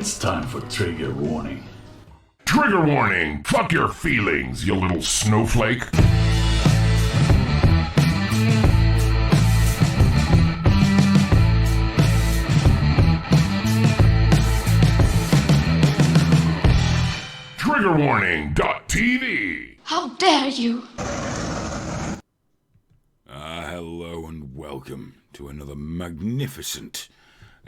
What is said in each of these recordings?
It's time for trigger warning. Trigger warning! Fuck your feelings, you little snowflake! Triggerwarning.tv. How dare you! Hello and welcome to another magnificent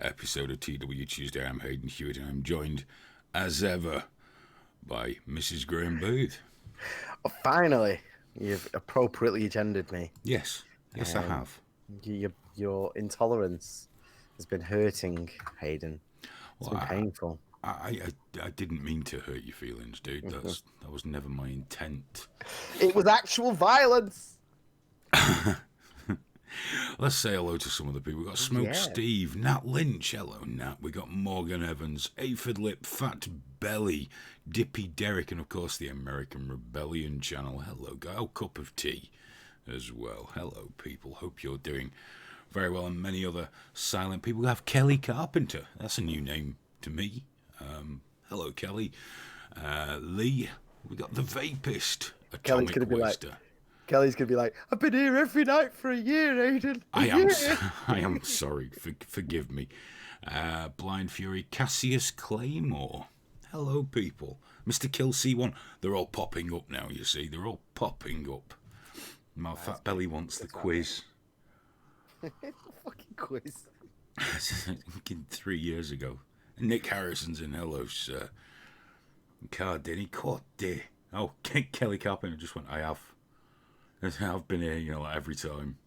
episode of TW Tuesday. I'm Hayden Hewitt and I'm joined, as ever, by Mrs. Graham Booth. Oh, finally, you've appropriately gendered me. Yes, I have. Your intolerance has been hurting, Hayden. It's been painful. I didn't mean to hurt your feelings, dude. That was never my intent. It was actual violence. Let's say hello to some of the people. We've got Smoke Steve, Nat Lynch, hello Nat. We got Morgan Evans, Aphid Lip, Fat Belly, Dippy Derrick, and of course the American Rebellion channel. Hello, Guy. Cup of Tea as well. Hello, people. Hope you're doing very well. And many other silent people. We have Kelly Carpenter. That's a new name to me. Hello, Kelly. Lee. We got the Vapist, Atomic Waster. Kelly's going to be like, I've been here every night for a year, Aiden. I am sorry. Forgive me. Blind Fury, Cassius Claymore. Hello, people. Mr. Kill C1. They're all popping up now, you see. They're all popping up. My fat belly wants the quiz. Fucking quiz. 3 years ago. Nick Harrison's in. Hello, sir. Cardini Corte. Oh, Kelly Carpenter just went, I have. I've been here, like every time.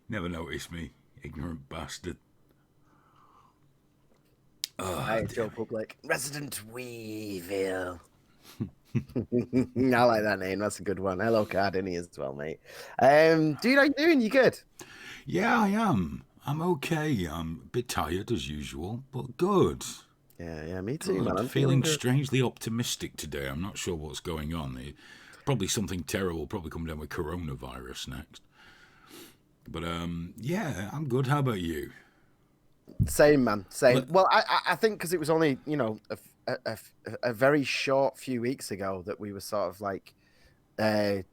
Never noticed me, ignorant bastard. Hi, Joe Public. Resident Weevil. I like that name. That's a good one. Hello, Cardini as well, mate. Dude, how you doing? You good? Yeah, I am. I'm okay. I'm a bit tired as usual, but good. Yeah, me too, Good. man. I'm feeling strangely optimistic today. I'm not sure what's going on. Probably something terrible. Probably coming down with coronavirus next. But yeah, I'm good. How about you? Same, man. Same. Well, I think because it was only a very short few weeks ago that we were sort of like, having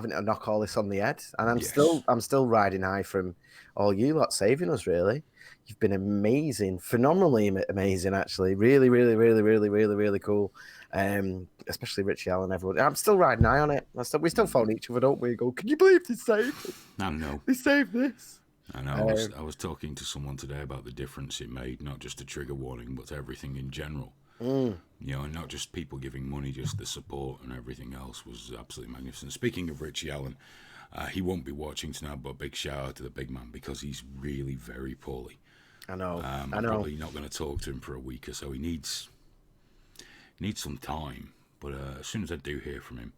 to knock all this on the head, and I'm still riding high from all you lot saving us. Really, you've been amazing, phenomenally amazing, actually. Really, really, really, really, really, really cool. Especially Richie Allen, everyone. I'm still riding high on it. We still phone each other, don't we? Go, can you believe they saved us? I know. They saved this. I know. I was talking to someone today about the difference it made, not just a trigger warning, but everything in general. And not just people giving money, just the support and everything else was absolutely magnificent. Speaking of Richie Allen, he won't be watching tonight, but a big shout out to the big man because he's really very poorly. I know. I'm probably not going to talk to him for a week or so. He needs some time, but as soon as I do hear from him,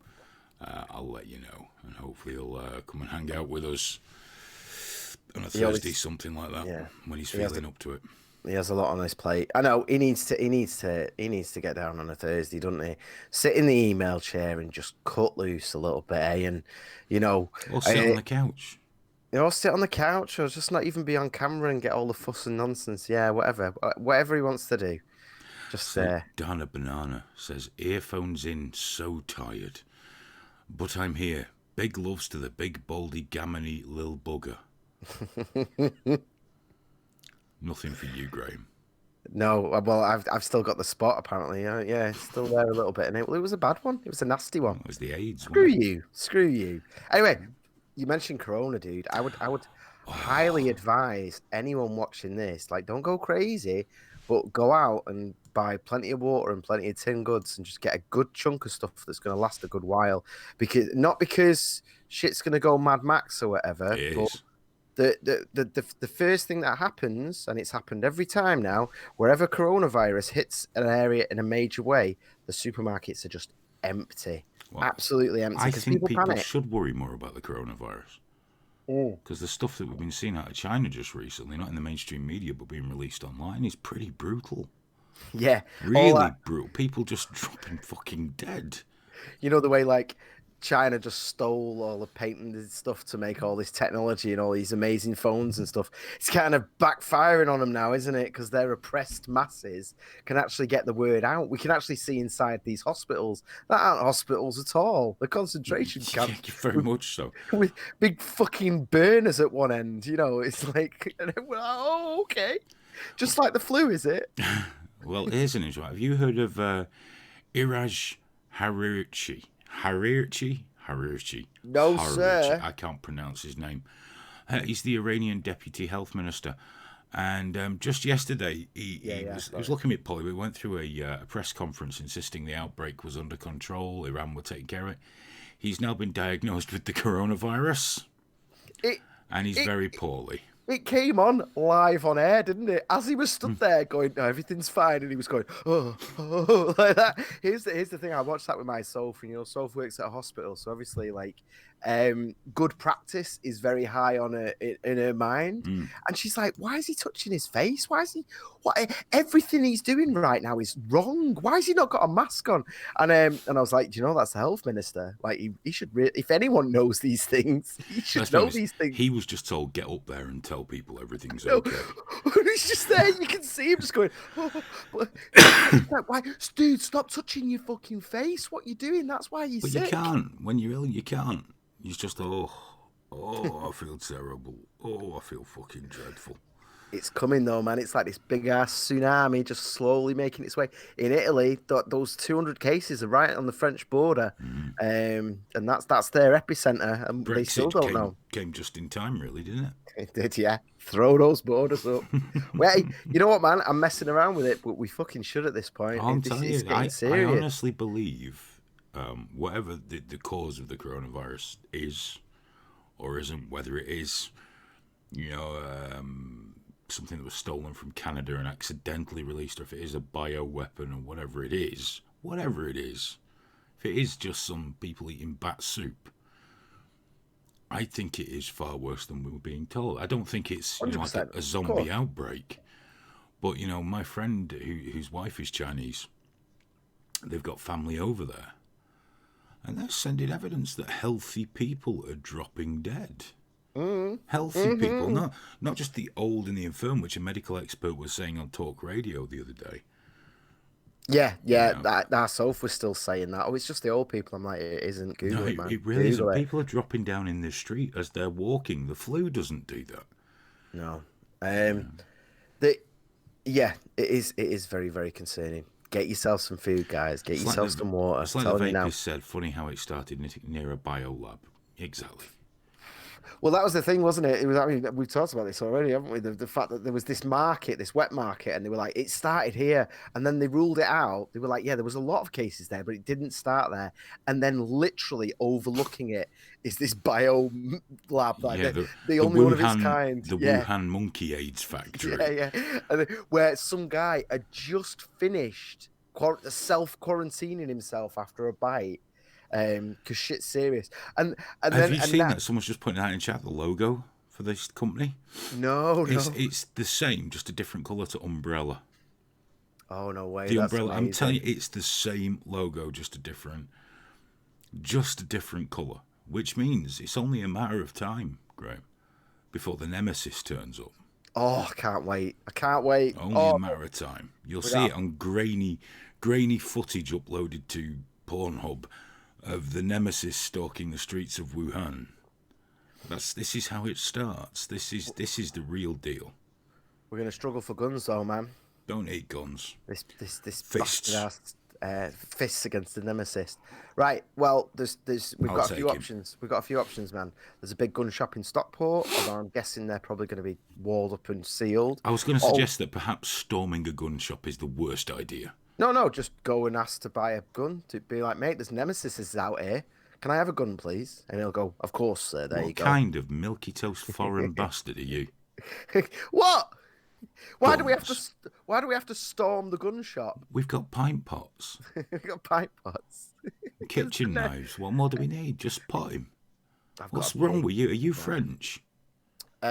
I'll let you know, and hopefully he'll come and hang out with us on a Thursday, something like that, when he's feeling up to it. He has a lot on his plate. I know he needs to get down on a Thursday, doesn't he? Sit in the email chair and just cut loose a little bit, and or sit on the couch. Or sit on the couch, or just not even be on camera and get all the fuss and nonsense. Yeah, whatever he wants to do. Just Dana Banana says, earphones in, so tired. But I'm here. Big loves to the big, baldy, gammony lil bugger. Nothing for you, Graham. No, well, I've still got the spot, apparently. Yeah, it's still there a little bit. And it was a bad one. It was a nasty one. It was the AIDS Screw you. Anyway, you mentioned Corona, dude. I would highly advise anyone watching this, like, don't go crazy, but go out and buy plenty of water and plenty of tin goods and just get a good chunk of stuff that's going to last a good while. Not because shit's going to go Mad Max or whatever, but the first thing that happens, and it's happened every time now, wherever coronavirus hits an area in a major way, the supermarkets are just empty. Well, absolutely empty. I think people should worry more about the coronavirus. Because the stuff that we've been seeing out of China just recently, not in the mainstream media, but being released online, is pretty brutal. Yeah. Really brutal. People just dropping fucking dead. You know, the way, like, China just stole all the patented stuff to make all this technology and all these amazing phones and stuff. It's kind of backfiring on them now, isn't it? Because their oppressed masses can actually get the word out. We can actually see inside these hospitals that aren't hospitals at all. The concentration camps. Very much so. With big fucking burners at one end. It's like, oh, okay. Just like the flu, is it? Well, here's an interesting. Have you heard of Iraj Harirchi? Harirchi. No, sir. I can't pronounce his name. He's the Iranian deputy health minister. And just yesterday, he was looking at Polly. We went through a press conference insisting the outbreak was under control. Iran were taking care of it. He's now been diagnosed with the coronavirus. And he's very poorly. It came on live on air, didn't it? As he was stood there going, no, everything's fine, and he was going, oh, like that. Here's the thing. I watched that with my Soph, and Soph works at a hospital, so obviously, like, good practice is very high on her in her mind, and she's like, why is he touching his face? Why is he? Everything he's doing right now is wrong. Why has he not got a mask on? And I was like, do you know that's the health minister? Like, he should if anyone knows these things, he should know these things. He was just told, get up there and tell people everything's okay. He's just there. You can see him just going, like, why, dude? Stop touching your fucking face. What you doing? That's why you're sick. But you can't. When you're ill, you can't. He's just, I feel terrible. I feel fucking dreadful. It's coming though, man. It's like this big ass tsunami just slowly making its way. In Italy, those 200 cases are right on the French border, and that's their epicenter, and Brexit they still don't know. Came just in time, really, didn't it? It did, yeah. Throw those borders up. Well, you know what, man? I'm messing around with it, but we fucking should at this point. I'm telling you, I honestly believe whatever the cause of the coronavirus is or isn't, whether it is, something that was stolen from Canada and accidentally released, or if it is a bioweapon or whatever it is, if it is just some people eating bat soup, I think it is far worse than we were being told. I don't think it's like a zombie outbreak. But, my friend whose wife is Chinese, they've got family over there. And they're sending evidence that healthy people are dropping dead. Healthy people, not just the old and the infirm, which a medical expert was saying on talk radio the other day. Yeah, that Soph was still saying that. Oh, it's just the old people. I'm like, it isn't. Google it, man. It really isn't. People are dropping down in the street as they're walking. The flu doesn't do that. No. It is very, very concerning. Get yourself some food, guys. Get yourself some water. It's like the Vapors said, funny how it started near a biolab. Exactly. Well, that was the thing, wasn't it? We've talked about this already, haven't we? The fact that there was this market, this wet market, and they were like, it started here, and then they ruled it out. They were like, yeah, there was a lot of cases there, but it didn't start there. And then literally overlooking it is this bio lab, like the only one of its kind. The Wuhan monkey AIDS factory. Yeah. And where some guy had just finished self-quarantining himself after a bite. Because shit's serious. And have you seen that? Someone's just putting out in chat the logo for this company. No. It's the same, just a different colour to umbrella. Oh no way! The umbrella. Amazing. I'm telling you, it's the same logo, just a different colour. Which means it's only a matter of time, Graham, before the nemesis turns up. Oh, I can't wait! Only a matter of time. You'll see it on grainy footage uploaded to Pornhub of the nemesis stalking the streets of Wuhan. This is how it starts. This is the real deal. We're gonna struggle for guns, though, man. Don't eat guns. This fists. Fists against the nemesis. Right. Well, we've got a few options. We've got a few options, man. There's a big gun shop in Stockport, although I'm guessing they're probably going to be walled up and sealed. I was going to suggest that perhaps storming a gun shop is the worst idea. No, just go and ask to buy a gun. To be like, mate, there's nemesis out here. Can I have a gun, please? And he'll go, of course, sir. There you go. What kind of milky toast foreign bastard are you? What? Why do we have to storm the gun shop? We've got pint pots. We've got pint pots. Kitchen knives. What more do we need? Just pot him. What's wrong with you? Are you French? What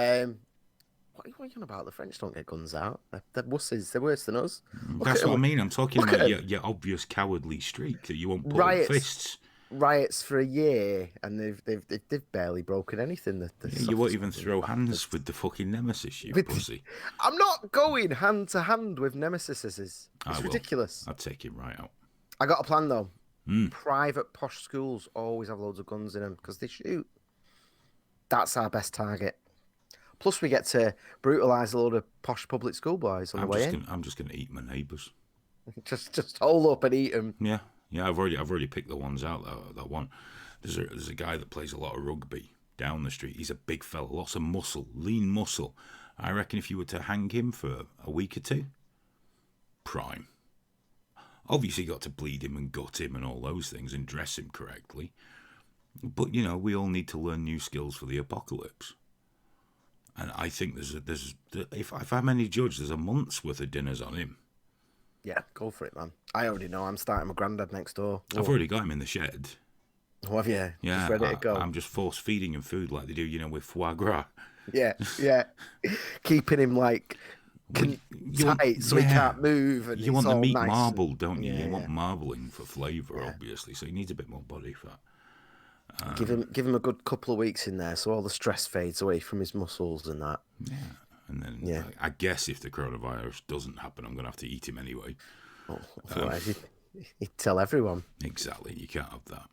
are you on about? The French don't get guns out. They're wusses. They're worse than us. That's what I mean. I'm talking about your obvious cowardly streak that you won't put up fists. riots for a year, and they've barely broken anything. You won't even throw hands with the fucking nemesis, you pussy. I'm not going hand to hand with nemesises. It's ridiculous. I'll take him right out. I got a plan though. Private posh schools always have loads of guns in them because they shoot. That's our best target. Plus, we get to brutalise a load of posh public school boys on the way in. I'm just gonna eat my neighbours. just hold up and eat them. Yeah. I've already picked the ones out that one. There's a guy that plays a lot of rugby down the street. He's a big fella, lots of muscle, lean muscle. I reckon if you were to hang him for a week or two, prime. Obviously, you got to bleed him and gut him and all those things and dress him correctly. But we all need to learn new skills for the apocalypse. And I think if I'm any judge, there's a month's worth of dinners on him. Yeah, go for it, man. I already know. I'm starting my granddad next door. I've already got him in the shed. Oh, have you? Yeah, just ready to go. I'm just force feeding him food like they do, with foie gras. Yeah. Keeping him like tight so he can't move. And you want the meat nice marbled, don't you? Yeah, you want marbling for flavour, obviously. So he needs a bit more body fat. Give him a good couple of weeks in there, so all the stress fades away from his muscles and that. Yeah, and then I guess if the coronavirus doesn't happen, I'm going to have to eat him anyway. Oh, you'd tell everyone. Exactly, you can't have that.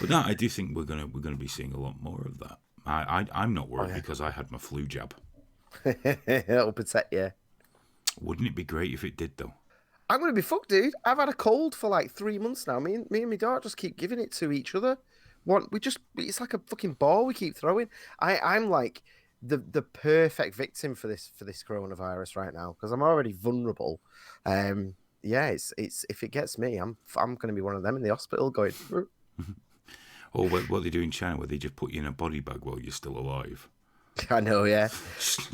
But no, I do think we're gonna be seeing a lot more of that. I'm not worried because I had my flu jab. It'll protect you. Wouldn't it be great if it did though? I'm gonna be fucked, dude. I've had a cold for like 3 months now. Me and my daughter just keep giving it to each other. It's like a fucking ball we keep throwing. I'm like the perfect victim for this coronavirus right now because I'm already vulnerable. It's if it gets me, I'm going to be one of them in the hospital going. Or what they do in China, where they just put you in a body bag while you're still alive. I know, yeah.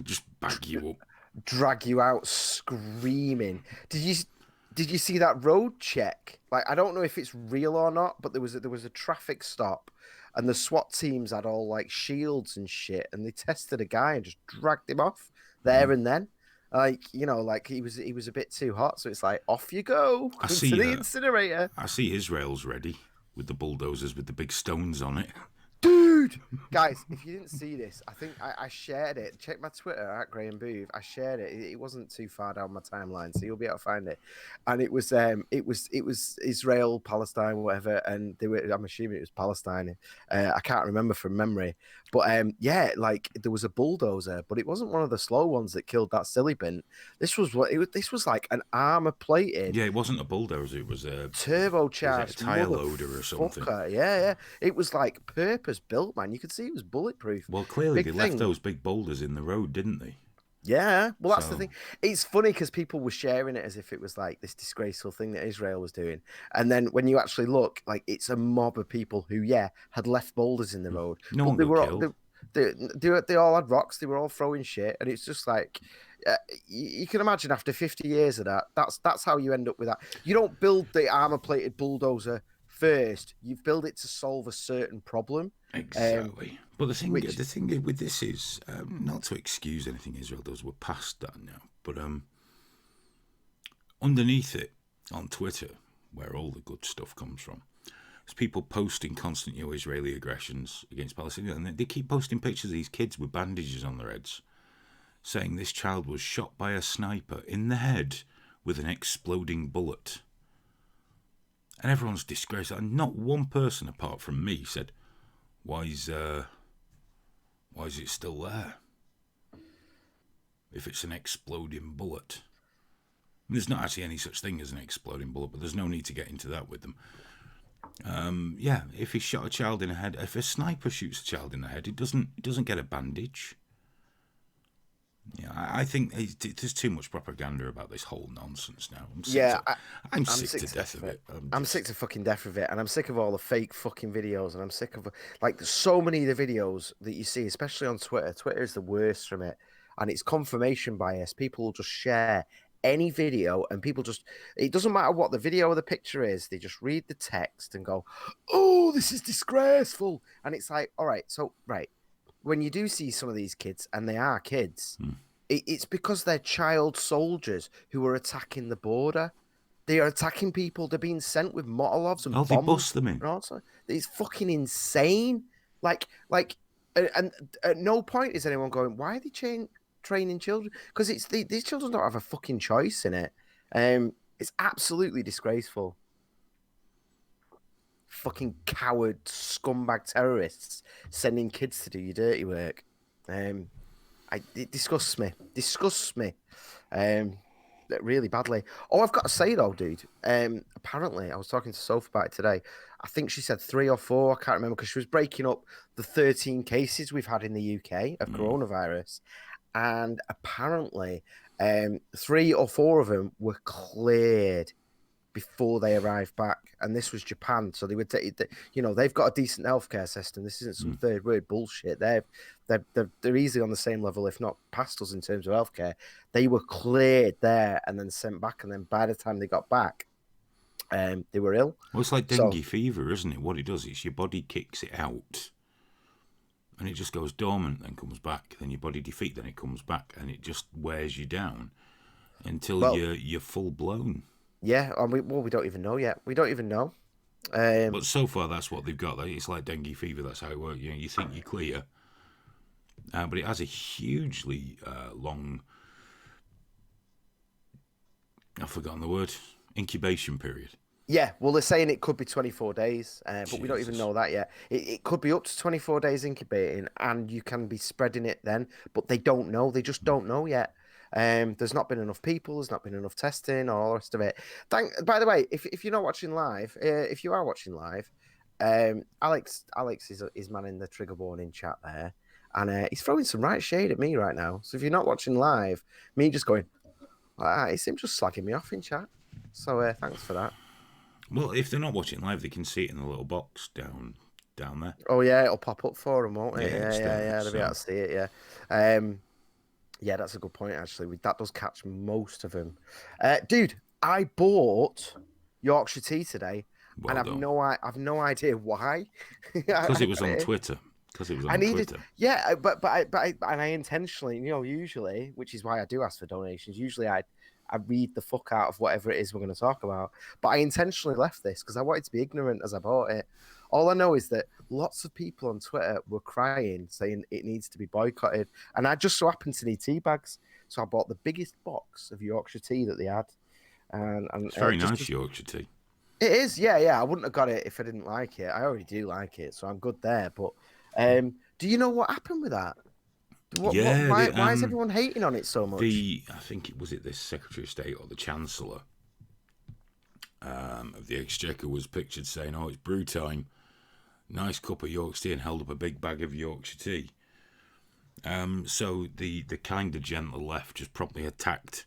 just bag you up, drag you out screaming. Did you see that road check? Like, I don't know if it's real or not, but there was a traffic stop, and the SWAT teams had all like shields and shit, and they tested a guy and just dragged him off there and then. Like, like he was a bit too hot, so it's like off you go to the incinerator. I see Israel's ready with the bulldozers with the big stones on it. Dude, guys, if you didn't see this, I think I shared it. Check my Twitter at Graham Booth. I shared it. It wasn't too far down my timeline, so you'll be able to find it. And it was Israel, Palestine, whatever, and I'm assuming it was Palestine. I can't remember from memory, but like there was a bulldozer, but it wasn't one of the slow ones that killed that silly bin. This was like an armor plated. Yeah, it wasn't a bulldozer. It was a turbocharged tire loader or something. Yeah. It was like purpose built, man. You could see it was bulletproof. Well, clearly they left those big boulders in the road, didn't they? Yeah, well, that's the thing. It's funny because people were sharing it as if it was like this disgraceful thing that Israel was doing, and then when you actually look, like it's a mob of people who, had left boulders in the road. No one got killed. They all had rocks. They were all throwing shit, and it's just like you can imagine after 50 years of that. That's how you end up with that. You don't build the armor-plated bulldozer first. You build it to solve a certain problem. Exactly. But the thing with this is not to excuse anything Israel does. We're past that now. But underneath it on Twitter, where all the good stuff comes from, there's people posting constant Israeli aggressions against Palestinians, and they keep posting pictures of these kids with bandages on their heads, saying this child was shot by a sniper in the head with an exploding bullet. And everyone's disgraced. And not one person apart from me said, why is it still there? If it's an exploding bullet. And there's not actually any such thing as an exploding bullet, but there's no need to get into that with them. If he shot a child in the head, if a sniper shoots a child in the head, it doesn't get a bandage. Yeah, I think there's too much propaganda about this whole nonsense now. I'm sick to death of it. I'm sick to fucking death of it, and I'm sick of all the fake fucking videos, and I'm sick of like so many of the videos that you see, especially on Twitter. Twitter is the worst from it, and it's confirmation bias. People will just share any video, and it doesn't matter what the video or the picture is, they just read the text and go, oh, this is disgraceful. And it's like, all right, so when you do see some of these kids, and they are kids, it's because they're child soldiers who are attacking the border. They are attacking people. They're being sent with Molotovs and Oh, they bombs. bust them in. And also, it's fucking insane. And at no point is anyone going, why are they training children? Because these children don't have a fucking choice in it. It's absolutely disgraceful. Fucking coward, scumbag terrorists sending kids to do your dirty work. It disgusts me. Disgusts me. Really badly. Oh, I've got to say though, dude. Apparently, I was talking to Sophie about it today. I think she said 3 or 4. I can't remember because she was breaking up the 13 cases we've had in the UK of coronavirus, and apparently, 3 or 4 of them were cleared before they arrived back, and this was Japan. So they would take, they've got a decent healthcare system. This isn't some third world bullshit. They're easily on the same level, if not past us, in terms of healthcare. They were cleared there and then sent back, and then by the time they got back, they were ill. Well, it's like dengue fever, isn't it? What it does is your body kicks it out, and it just goes dormant, then comes back. Then your body defeats, then it comes back, and it just wears you down until you're full blown. Yeah, and we don't even know yet. We don't even know. But so far, that's what they've got. It's like dengue fever. That's how it works. You think you're clear, but it has a hugely long. I've forgotten the word. Incubation period. Yeah, well, they're saying it could be 24 days, but we don't even know that yet. It could be up to 24 days incubating, and you can be spreading it then, but they don't know. They just don't know yet. There's not been enough people. There's not been enough testing, all the rest of it. By the way, if you're not watching live, if you are watching live, Alex is manning the trigger warning chat there, and he's throwing some right shade at me right now. So if you're not watching live, me just going, it's him just slagging me off in chat. So thanks for that. Well, if they're not watching live, they can see it in the little box down there. Oh yeah, it'll pop up for them, won't it? Yeah, they'll be able to see it. Yeah. Yeah, that's a good point, actually. That does catch most of them. Dude, I bought Yorkshire Tea today, and I've no idea why. Because it was on Twitter. Yeah, but I intentionally, usually, which is why I do ask for donations. Usually, I read the fuck out of whatever it is we're going to talk about. But I intentionally left this because I wanted to be ignorant as I bought it. All I know is that lots of people on Twitter were crying, saying it needs to be boycotted. And I just so happened to need tea bags. So I bought the biggest box of Yorkshire Tea that they had. And it's very nice, Yorkshire Tea. It is, yeah. I wouldn't have got it if I didn't like it. I already do like it, so I'm good there. But do you know what happened with that? Why is everyone hating on it so much? I think it was the Secretary of State or the Chancellor of the Exchequer was pictured saying, "Oh, it's brew time. Nice cup of Yorkshire Tea," and held up a big bag of Yorkshire Tea. So the kind of gentle left just promptly attacked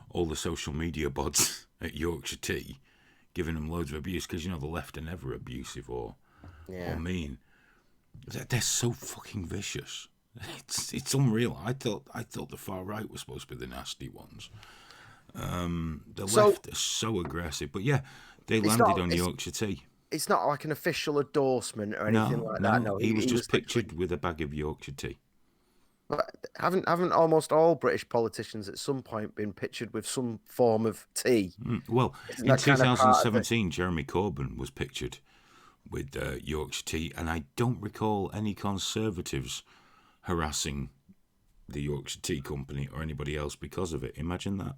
all the social media bots at Yorkshire Tea, giving them loads of abuse because the left are never abusive or mean. They're so fucking vicious. It's unreal. I thought the far right was supposed to be the nasty ones. The left are so aggressive, but yeah, they landed on Yorkshire Tea. It's not like an official endorsement or anything like that. No, he was just pictured with a bag of Yorkshire Tea. But haven't almost all British politicians at some point been pictured with some form of tea? Well, in 2017, Jeremy Corbyn was pictured with Yorkshire Tea, and I don't recall any Conservatives harassing the Yorkshire Tea Company or anybody else because of it. Imagine that.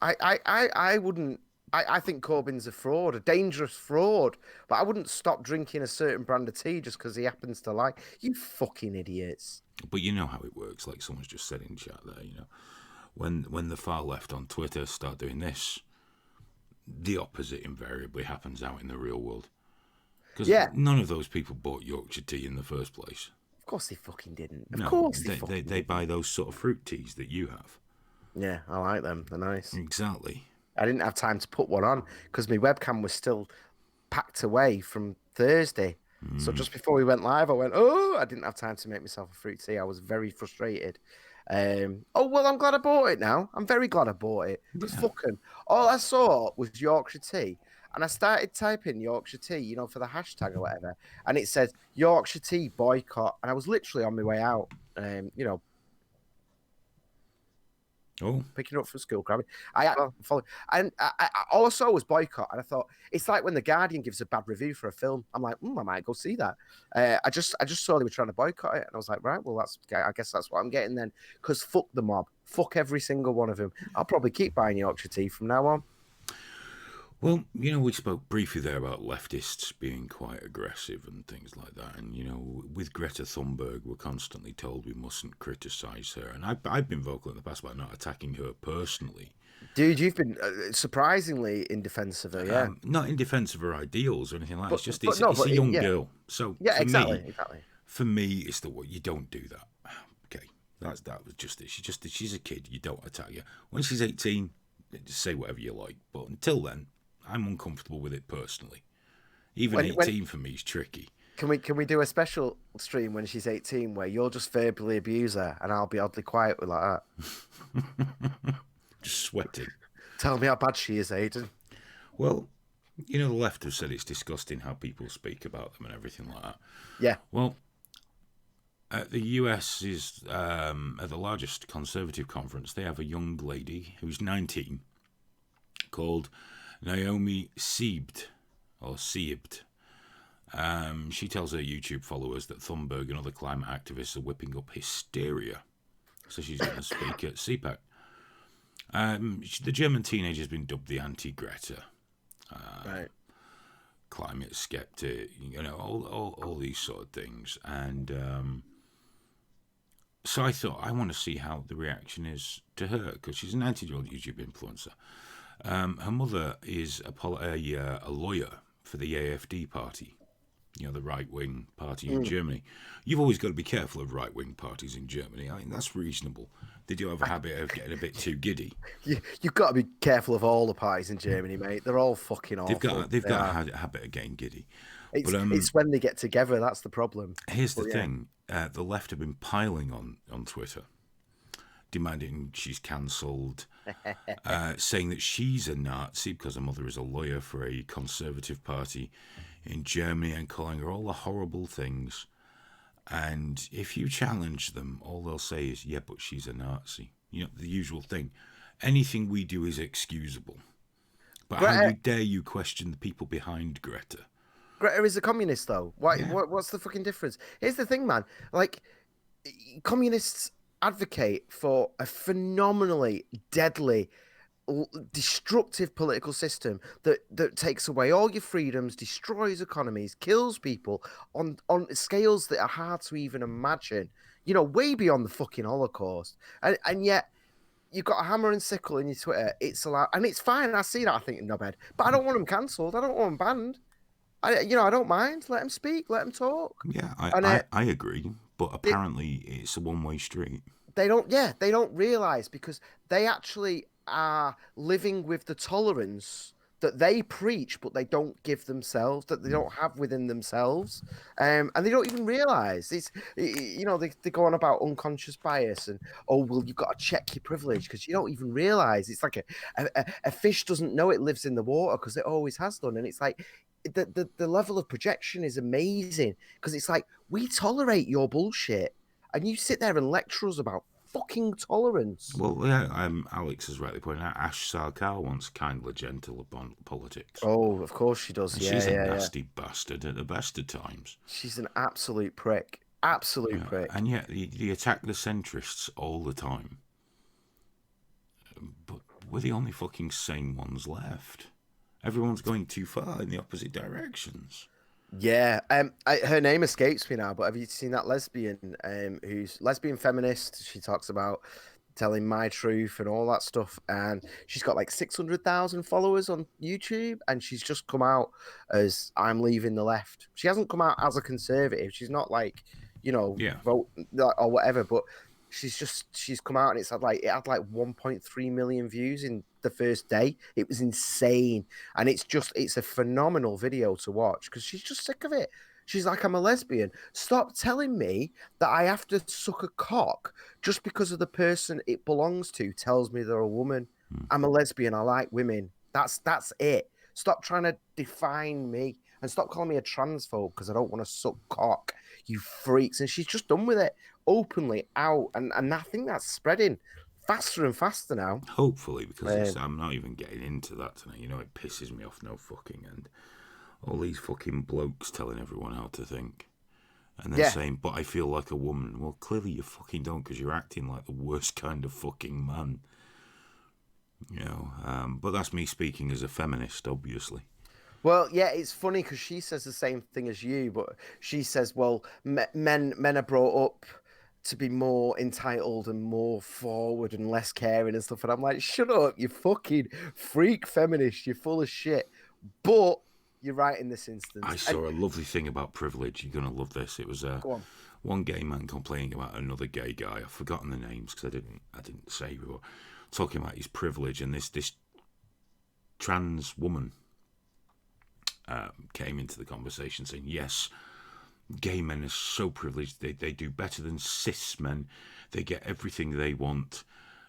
I wouldn't. I think Corbyn's a fraud, a dangerous fraud. But I wouldn't stop drinking a certain brand of tea just because he happens to like. You fucking idiots. But you know how it works. Like someone's just said in chat there. When the far left on Twitter start doing this, the opposite invariably happens out in the real world. Because none of those people bought Yorkshire Tea in the first place. Of course they fucking didn't. Of course they buy those sort of fruit teas that you have. Yeah, I like them. They're nice. Exactly. I didn't have time to put one on because my webcam was still packed away from Thursday. So just before we went live, I went, I didn't have time to make myself a fruit tea. I was very frustrated. I'm glad I bought it now. I'm very glad I bought it. Because fucking all I saw was Yorkshire Tea. And I started typing Yorkshire Tea, for the hashtag or whatever. And it said Yorkshire Tea boycott. And I was literally on my way out, Oh, picking up from school, grabbing. I follow, and all I saw was boycott, and I thought it's like when the Guardian gives a bad review for a film. I'm like, I might go see that. I just saw they were trying to boycott it, and I was like, right, well, I guess that's what I'm getting then. Because fuck the mob, fuck every single one of them. I'll probably keep buying Yorkshire Tea from now on. well, we spoke briefly there about leftists being quite aggressive and things like that. And, with Greta Thunberg, we're constantly told we mustn't criticise her. And I've been vocal in the past about not attacking her personally. Dude, you've been surprisingly in defence of her, yeah. Not in defence of her ideals or anything like that. It's just, it's a in- young yeah. girl. So Yeah, for exactly. For me, it's you don't do that. Okay, that was just it. She's a kid. You don't attack her. When she's 18, just say whatever you like. But until then, I'm uncomfortable with it personally. Even 18 for me is tricky. Can we do a special stream when she's 18 where you'll just verbally abuse her and I'll be oddly quiet with like that? Just sweating. Tell me how bad she is, Aidan. Well, the left have said it's disgusting how people speak about them and everything like that. Yeah. Well, the US is at the largest conservative conference. They have a young lady who's 19 called Naomi Siebed. She tells her YouTube followers that Thunberg and other climate activists are whipping up hysteria. So she's going to speak at CPAC. The German teenager has been dubbed the anti-Greta. Right. Climate skeptic, all these sort of things. And so I thought, I want to see how the reaction is to her, because she's an 19-year-old YouTube influencer. Her mother is a lawyer for the AfD party, the right-wing party in Germany. You've always got to be careful of right-wing parties in Germany. I mean, that's reasonable. They do have a habit of getting a bit too giddy. You've got to be careful of all the parties in Germany, mate. They're all fucking awful. They've got a habit of getting giddy. It's when they get together, that's the problem. Here's the thing. The left have been piling on Twitter, demanding she's cancelled, saying that she's a Nazi because her mother is a lawyer for a conservative party in Germany, and calling her all the horrible things. And if you challenge them, all they'll say is, yeah, but she's a Nazi. The usual thing. Anything we do is excusable. But how dare you question the people behind Greta? Greta is a communist, though. What's the fucking difference? Here's the thing, man. Like, communists advocate for a phenomenally deadly, destructive political system that takes away all your freedoms, destroys economies, kills people on scales that are hard to even imagine, way beyond the fucking Holocaust. And yet you've got a hammer and sickle in your Twitter. It's allowed, and it's fine. I see that, I think, in Knobhead, but I don't want them cancelled. I don't want them banned. I don't mind. Let them speak. Let them talk. Yeah, I agree. But apparently it's a one-way street. They don't realise, because they actually are living with the tolerance that they preach, but they don't give themselves, that they don't have within themselves, and they don't even realise. It's they go on about unconscious bias and you've got to check your privilege because you don't even realise. It's like a fish doesn't know it lives in the water because it always has done, and it's like the level of projection is amazing, because it's like, we tolerate your bullshit, and you sit there and lecture us about fucking tolerance. Well, yeah, Alex has rightly pointed out, Ash Sarkar wants kindly gentle upon politics. Oh, of course she does. She's a nasty bastard at the best of times. She's an absolute prick. Absolute prick. And yet, they attack the centrists all the time. But we're the only fucking sane ones left. Everyone's going too far in the opposite directions. Yeah, her name escapes me now, but have you seen that lesbian who's lesbian feminist? She talks about telling my truth and all that stuff, and she's got like 600,000 followers on YouTube, and she's just come out as, I'm leaving the left. She hasn't come out as a conservative. She's not like, vote or whatever, but she's come out, and it had like 1.3 million views in the first day. It was insane, and it's a phenomenal video to watch, because she's just sick of it. She's like, I'm a lesbian. Stop telling me that I have to suck a cock just because of the person it belongs to tells me they're a woman. I'm a lesbian. I like women. That's it. Stop trying to define me, and stop calling me a transphobe because I don't want to suck cock, you freaks. And she's just done with it openly out, and I think that's spreading faster and faster now. Hopefully, because I'm not even getting into that tonight. You know, it pisses me off no fucking end. All these fucking blokes telling everyone how to think. And then saying, but I feel like a woman. Well, clearly you fucking don't, because you're acting like the worst kind of fucking man. You know, but that's me speaking as a feminist, obviously. Well, yeah, it's funny because she says the same thing as you, but she says, well, men are brought up to be more entitled and more forward and less caring and stuff. And I'm like, shut up, you fucking freak feminist. You're full of shit. But you're right in this instance. I saw a lovely thing about privilege. You're going to love this. It was Go on. one gay man complaining about another gay guy. I've forgotten the names because I didn't say before. Talking about his privilege, and this trans woman came into the conversation saying, yes, gay men are so privileged. They do better than cis men. They get everything they want.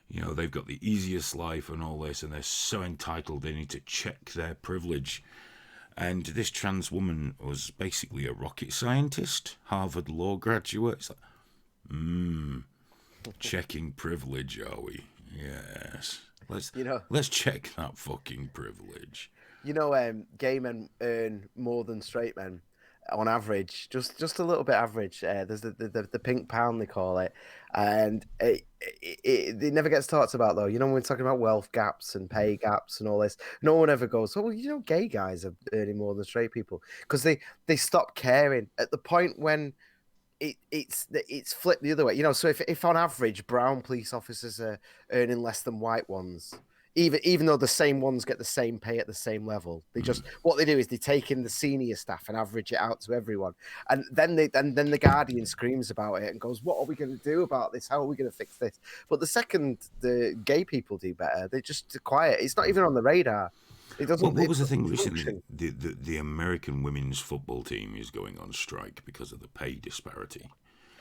You know, they've got the easiest life and all this, and they're so entitled they need to check their privilege. And this trans woman was basically a rocket scientist, Harvard law graduate. It's like, checking privilege, are we? Yes. Let's check that fucking privilege. You know, gay men earn more than straight men on average, just a little bit average. There's the pink pound, they call it, and it never gets talked about though. You know, when we're talking about wealth gaps and pay gaps and all this, no one ever goes, oh, well, you know, gay guys are earning more than straight people, because they stop caring at the point when it's flipped the other way. You know, so if on average brown police officers are earning less than white ones, even though the same ones get the same pay at the same level, they just what they do is they take in the senior staff and average it out to everyone, and then the Guardian screams about it and goes, "What are we going to do about this? How are we going to fix this?" But the second the gay people do better, they just quiet. It's not even on the radar. It doesn't. What was the thing recently? The American women's football team is going on strike because of the pay disparity.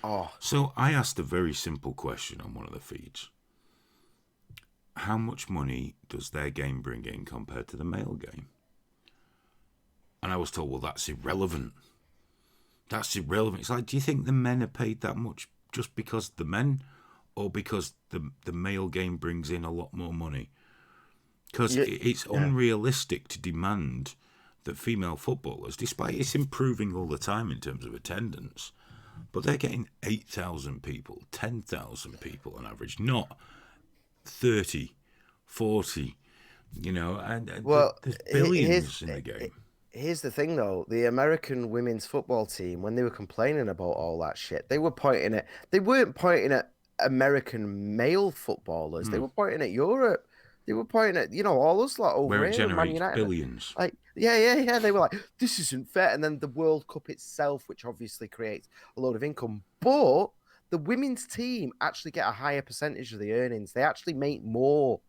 Oh, so I asked a very simple question on one of the feeds. How much money does their game bring in compared to the male game? And I was told, well, that's irrelevant. That's irrelevant. It's like, do you think the men are paid that much just because the men, or because the male game brings in a lot more money? Because it's unrealistic to demand that female footballers, despite it's improving all the time in terms of attendance, but they're getting 8,000 people, 10,000 people on average, not 30, 40, you know, and well, there's billions in the game. Here's the thing, though. The American women's football team, when they were complaining about all that shit, they weren't pointing at American male footballers. They were pointing at Europe. They were pointing at, you know, all us lot over where it here, generates billions. Like, yeah. They were like, this isn't fair. And then the World Cup itself, which obviously creates a load of income, but the women's team actually get a higher percentage of the earnings. They actually make more.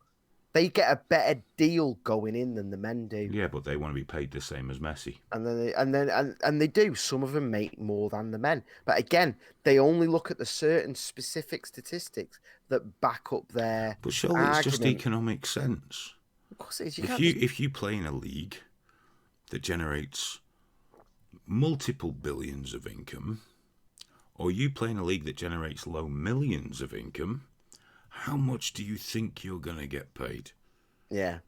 They get a better deal going in than the men do. Yeah, but they want to be paid the same as Messi. And they do. Some of them make more than the men. But again, they only look at the certain specific statistics that back up their But surely argument. It's just economic sense. Of course it is. If you play in a league that generates multiple billions of income, or you play in a league that generates low millions of income, how much do you think you're going to get paid? Yeah.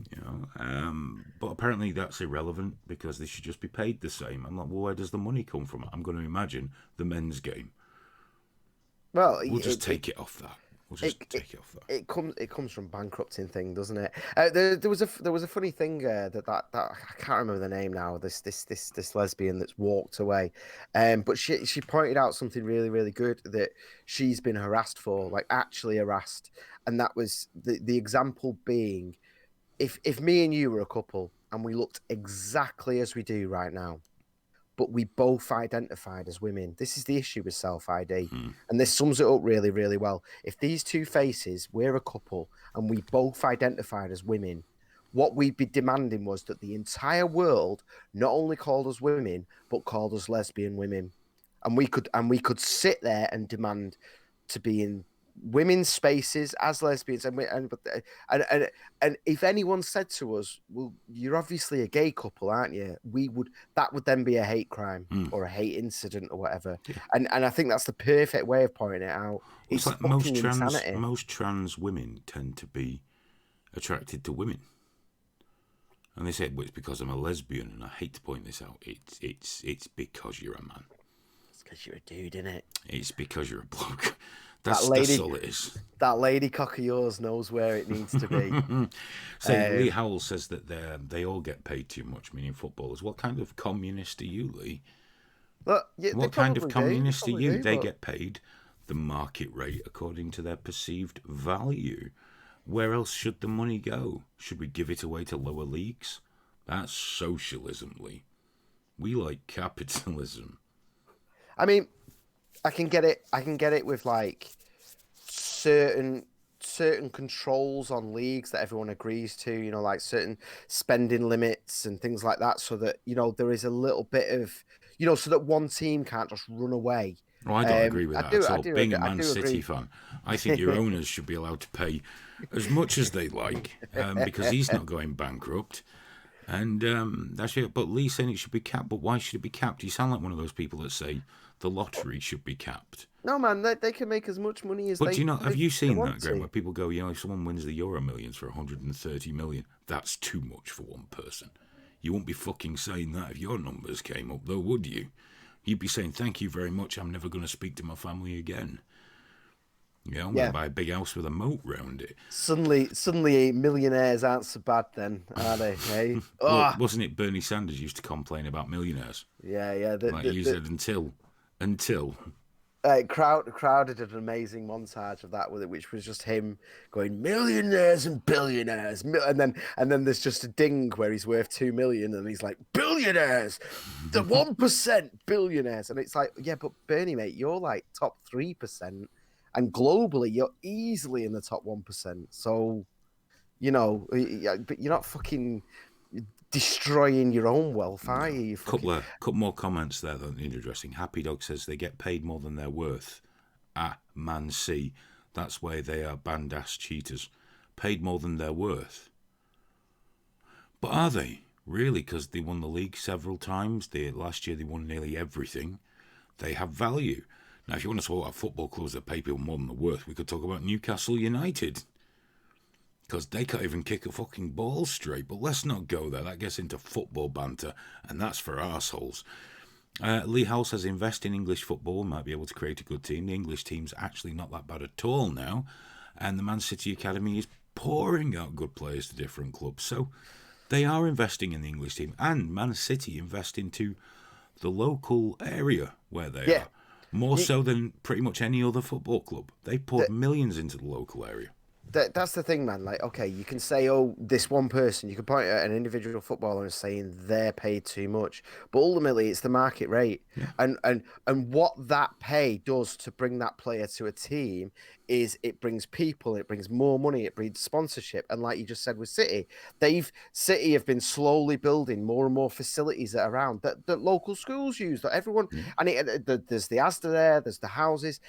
You know, but apparently that's irrelevant because they should just be paid the same. I'm like, well, where does the money come from? I'm going to imagine the men's game. Well, we'll just take it off that. We'll just take it off that. It comes from bankrupting thing, doesn't it? There was a funny thing that I can't remember the name now. This lesbian that's walked away, but she pointed out something really, really good that she's been harassed for, like actually harassed, and that was the example being, if me and you were a couple and we looked exactly as we do right now, but we both identified as women. This is the issue with self-ID. And this sums it up really, really well. If these two faces, we're a couple, and we both identified as women, what we'd be demanding was that the entire world not only called us women, but called us lesbian women. And we could sit there and demand to be in women's spaces as lesbians, and if anyone said to us, "Well, you're obviously a gay couple, aren't you?" That would then be a hate crime or a hate incident or whatever. Yeah. And I think that's the perfect way of pointing it out. It's like fucking insanity. most trans women tend to be attracted to women. And they say, well, it's because I'm a lesbian, and I hate to point this out. It's because you're a man. It's because you're a dude, innit? It's because you're a bloke. That's all it is. That lady cock of yours knows where it needs to be. Lee Howell says that they all get paid too much, meaning footballers. What kind of communist are you, Lee? Look, yeah, what kind of communist are you? They get paid the market rate according to their perceived value. Where else should the money go? Should we give it away to lower leagues? That's socialism, Lee. We like capitalism. I mean, I can get it with like certain controls on leagues that everyone agrees to, you know, like certain spending limits and things like that, so that, you know, there is a little bit of, you know, so that one team can't just run away. Well, I don't agree with that at all. Being a Man City fan, I think your owners should be allowed to pay as much as they like, because he's not going bankrupt. And that's it. But Lee's saying it should be capped. But why should it be capped? You sound like one of those people that say the lottery should be capped. No, man, they can make as much money as but they. But have you seen that, Graham, where people go, you know, if someone wins the Euro Millions for 130 million, that's too much for one person. You won't be fucking saying that if your numbers came up, though, would you? You'd be saying, thank you very much, I'm never going to speak to my family again. You know, I'm going to buy a big house with a moat round it. Suddenly millionaires aren't so bad then, are they? Hey? Well, wasn't it Bernie Sanders used to complain about millionaires? Yeah. You said until. Crowd did an amazing montage of that with it, which was just him going millionaires and billionaires, and then there's just a ding where he's worth 2 million, and he's like billionaires, the 1% billionaires, and it's like, yeah, but Bernie, mate, you're like top 3%, and globally you're easily in the top 1%. So, you know, but you're not fucking destroying your own wealth, are you? Couple more comments there that need addressing. Happy Dog says they get paid more than they're worth. Man C. That's why they are band-ass cheaters. Paid more than they're worth. But are they? Really? Because they won the league several times. Last year they won nearly everything. They have value. Now, if you want to talk about football clubs that pay people more than they're worth, we could talk about Newcastle United. Because they can't even kick a fucking ball straight. But let's not go there. That gets into football banter, and that's for arseholes. Lee Howell says, invest in English football. Might be able to create a good team. The English team's actually not that bad at all now. And the Man City Academy is pouring out good players to different clubs. So they are investing in the English team. And Man City invest into the local area where they are. More so than pretty much any other football club. They poured millions into the local area. That's the thing, man. Like, okay, you can say, oh, this one person, you can point at an individual footballer and saying they're paid too much, but ultimately it's the market rate. Yeah. And what that pay does to bring that player to a team is it brings people, it brings more money, it brings sponsorship. And like you just said with City, City have been slowly building more and more facilities that are around that local schools use, that everyone, and there's the Asda there, there's the houses,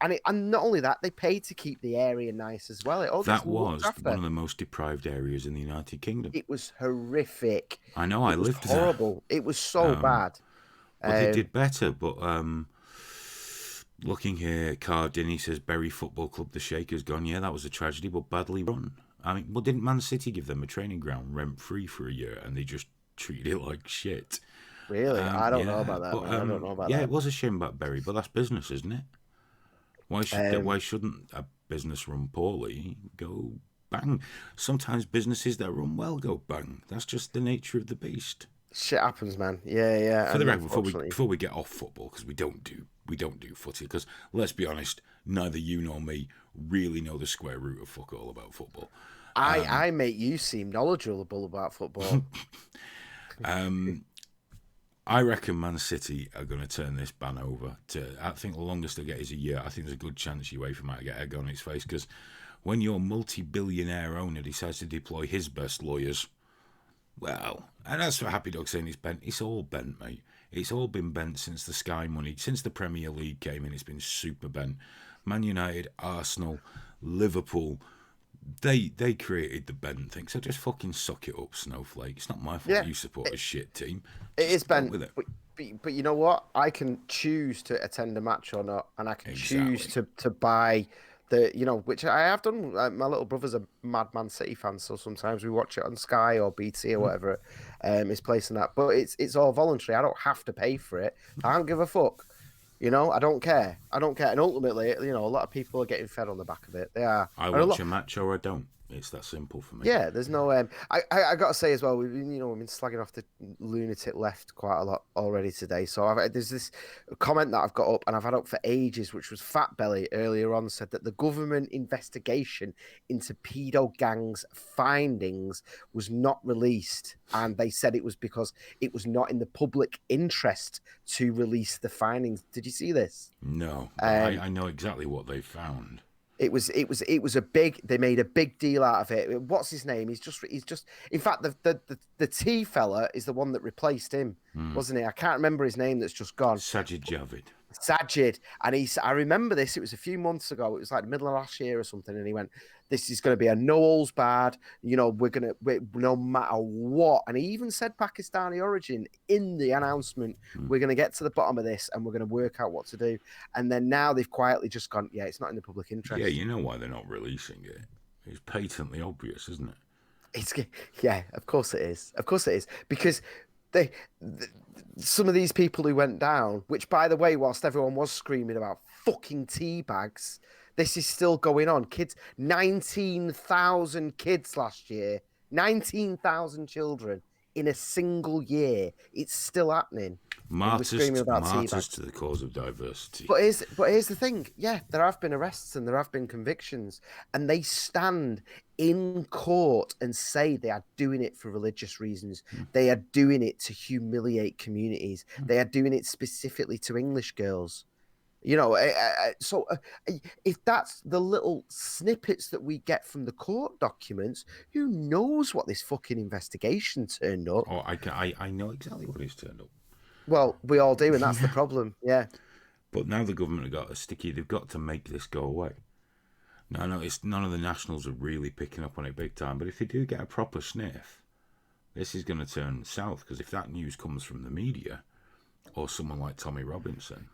and not only that, they pay to keep the area nice as well. That was one of the most deprived areas in the United Kingdom. It was horrific. I know, I lived there. Horrible. It was so bad. Well, they did better, but looking here, Cardini says Bury Football Club, the Shakers gone. Yeah, that was a tragedy, but badly run. I mean, well, didn't Man City give them a training ground rent-free for a year, and they just treated it like shit? Really? I don't know about that. But, I don't know about that. Yeah, it was a shame about Bury, but that's business, isn't it? Why shouldn't a business run poorly go bang? Sometimes businesses that run well go bang. That's just the nature of the beast. Shit happens, man. Yeah. For the record, before we get off football, because we don't do footy. Because let's be honest, neither you nor me really know the square root of fuck all about football. I make you seem knowledgeable about football. I reckon Man City are going to turn this ban over to. I think the longest they'll get is a year. I think there's a good chance UEFA might get egg on its face, because when your multi-billionaire owner decides to deploy his best lawyers, well, and that's what Happy Dog saying it's bent. It's all bent, mate. It's all been bent since the Sky money, since the Premier League came in. It's been super bent. Man United, Arsenal, Liverpool, they created the bent thing. So just fucking suck it up, snowflake. It's not my fault Yeah, you support a shit team. it is Just go Ben. with it. But you know what? I can choose to attend a match or not, and I can choose Exactly. to buy which I have done. My little brother's a mad Man City fan, so sometimes we watch it on Sky or BT or whatever is placing that. But it's all voluntary. I don't have to pay for it. I don't give a fuck. I don't care. I don't care. And ultimately, a lot of people are getting fed on the back of it. They are. I And a watch lot, a match or I don't. It's that simple for me. yeah, there's no. I got to say as well, we've been slagging off the lunatic left quite a lot already today. So there's this comment that I've got up and I've had up for ages, which was Fat Belly earlier on said that the government investigation into pedo gangs findings was not released, and they said it was because it was not in the public interest to release the findings. Did you see this? No, but I know exactly what they found. It was a big. They made a big deal out of it. What's his name? He's just. In fact, the T fella is the one that replaced him, wasn't he? I can't remember his name. That's just gone. Sajid Javid. Sajid, and I remember this. It was a few months ago. It was like the middle of last year or something. And he went, "This is going to be a no holds barred. We're no matter what." And he even said Pakistani origin in the announcement. We're going to get to the bottom of this, and we're going to work out what to do. And then now they've quietly just gone, "Yeah, it's not in the public interest." Yeah, you know why they're not releasing it. It's patently obvious, isn't it? Yeah, of course it is. Of course it is because some of these people who went down, which by the way, whilst everyone was screaming about fucking tea bags, this is still going on. Kids, 19,000 kids last year, 19,000 children in a single year. It's still happening. Martyrs to the cause of diversity. But here's the thing. Yeah, there have been arrests and there have been convictions, and they stand in court and say they are doing it for religious reasons. They are doing it to humiliate communities. They are doing it specifically to English girls. So if that's the little snippets that we get from the court documents, who knows what this fucking investigation turned up? Oh, I know exactly what it's turned up. Well, we all do, and that's the problem. Yeah. But now the government have got a sticky. They've got to make this go away. No, it's none of the nationals are really picking up on it big time. But if they do get a proper sniff, this is going to turn south. Because if that news comes from the media or someone like Tommy Robinson,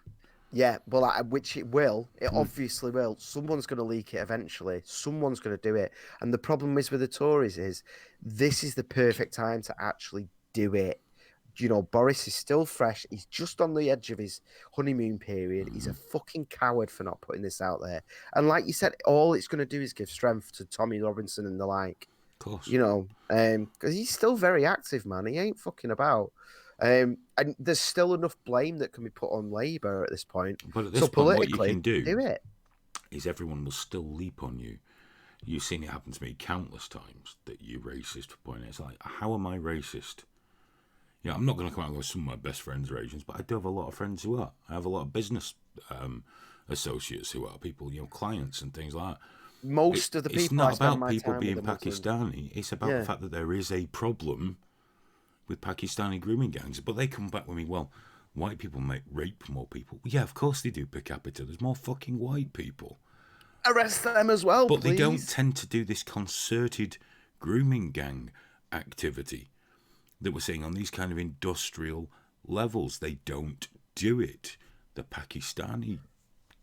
yeah, well, which it will. It obviously will. Someone's going to leak it eventually. Someone's going to do it. And the problem is with the Tories is this is the perfect time to actually do it. Boris is still fresh. He's just on the edge of his honeymoon period. He's a fucking coward for not putting this out there. And like you said, all it's going to do is give strength to Tommy Robinson and the like. of course, because he's still very active, man. He ain't fucking about. And there's still enough blame that can be put on Labour at this point. But at this point, what you can do it. is everyone will still leap on you. You've seen it happen to me countless times that you're racist for pointing. It's like, how am I racist? I'm not going to come out and go, some of my best friends are Asians, but I do have a lot of friends who are. I have a lot of business associates who are people, clients and things like that. Most of the people. It's not about people being Pakistani. It's about the fact that there is a problem with Pakistani grooming gangs. But they come back with me, well, white people rape more people. Yeah, of course they do per capita. There's more fucking white people. Arrest them as well, but please. They don't tend to do this concerted grooming gang activity that we're seeing on these kind of industrial levels. They don't do it. The Pakistani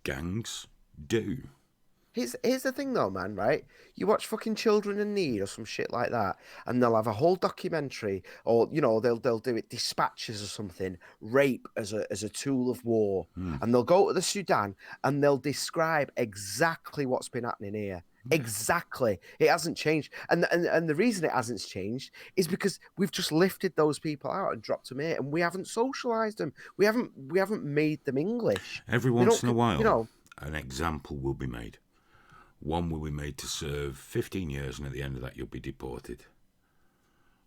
gangs do. Here's the thing though, man, right? You watch fucking Children in Need or some shit like that, and they'll have a whole documentary, or they'll do it, Dispatches or something, rape as a tool of war. And they'll go to the Sudan and they'll describe exactly what's been happening here. Exactly. It hasn't changed. And the reason it hasn't changed is because we've just lifted those people out and dropped them here, and we haven't socialized them. We haven't made them English. Every once in a while, an example will be made. One will be made to serve 15 years, and at the end of that, you'll be deported.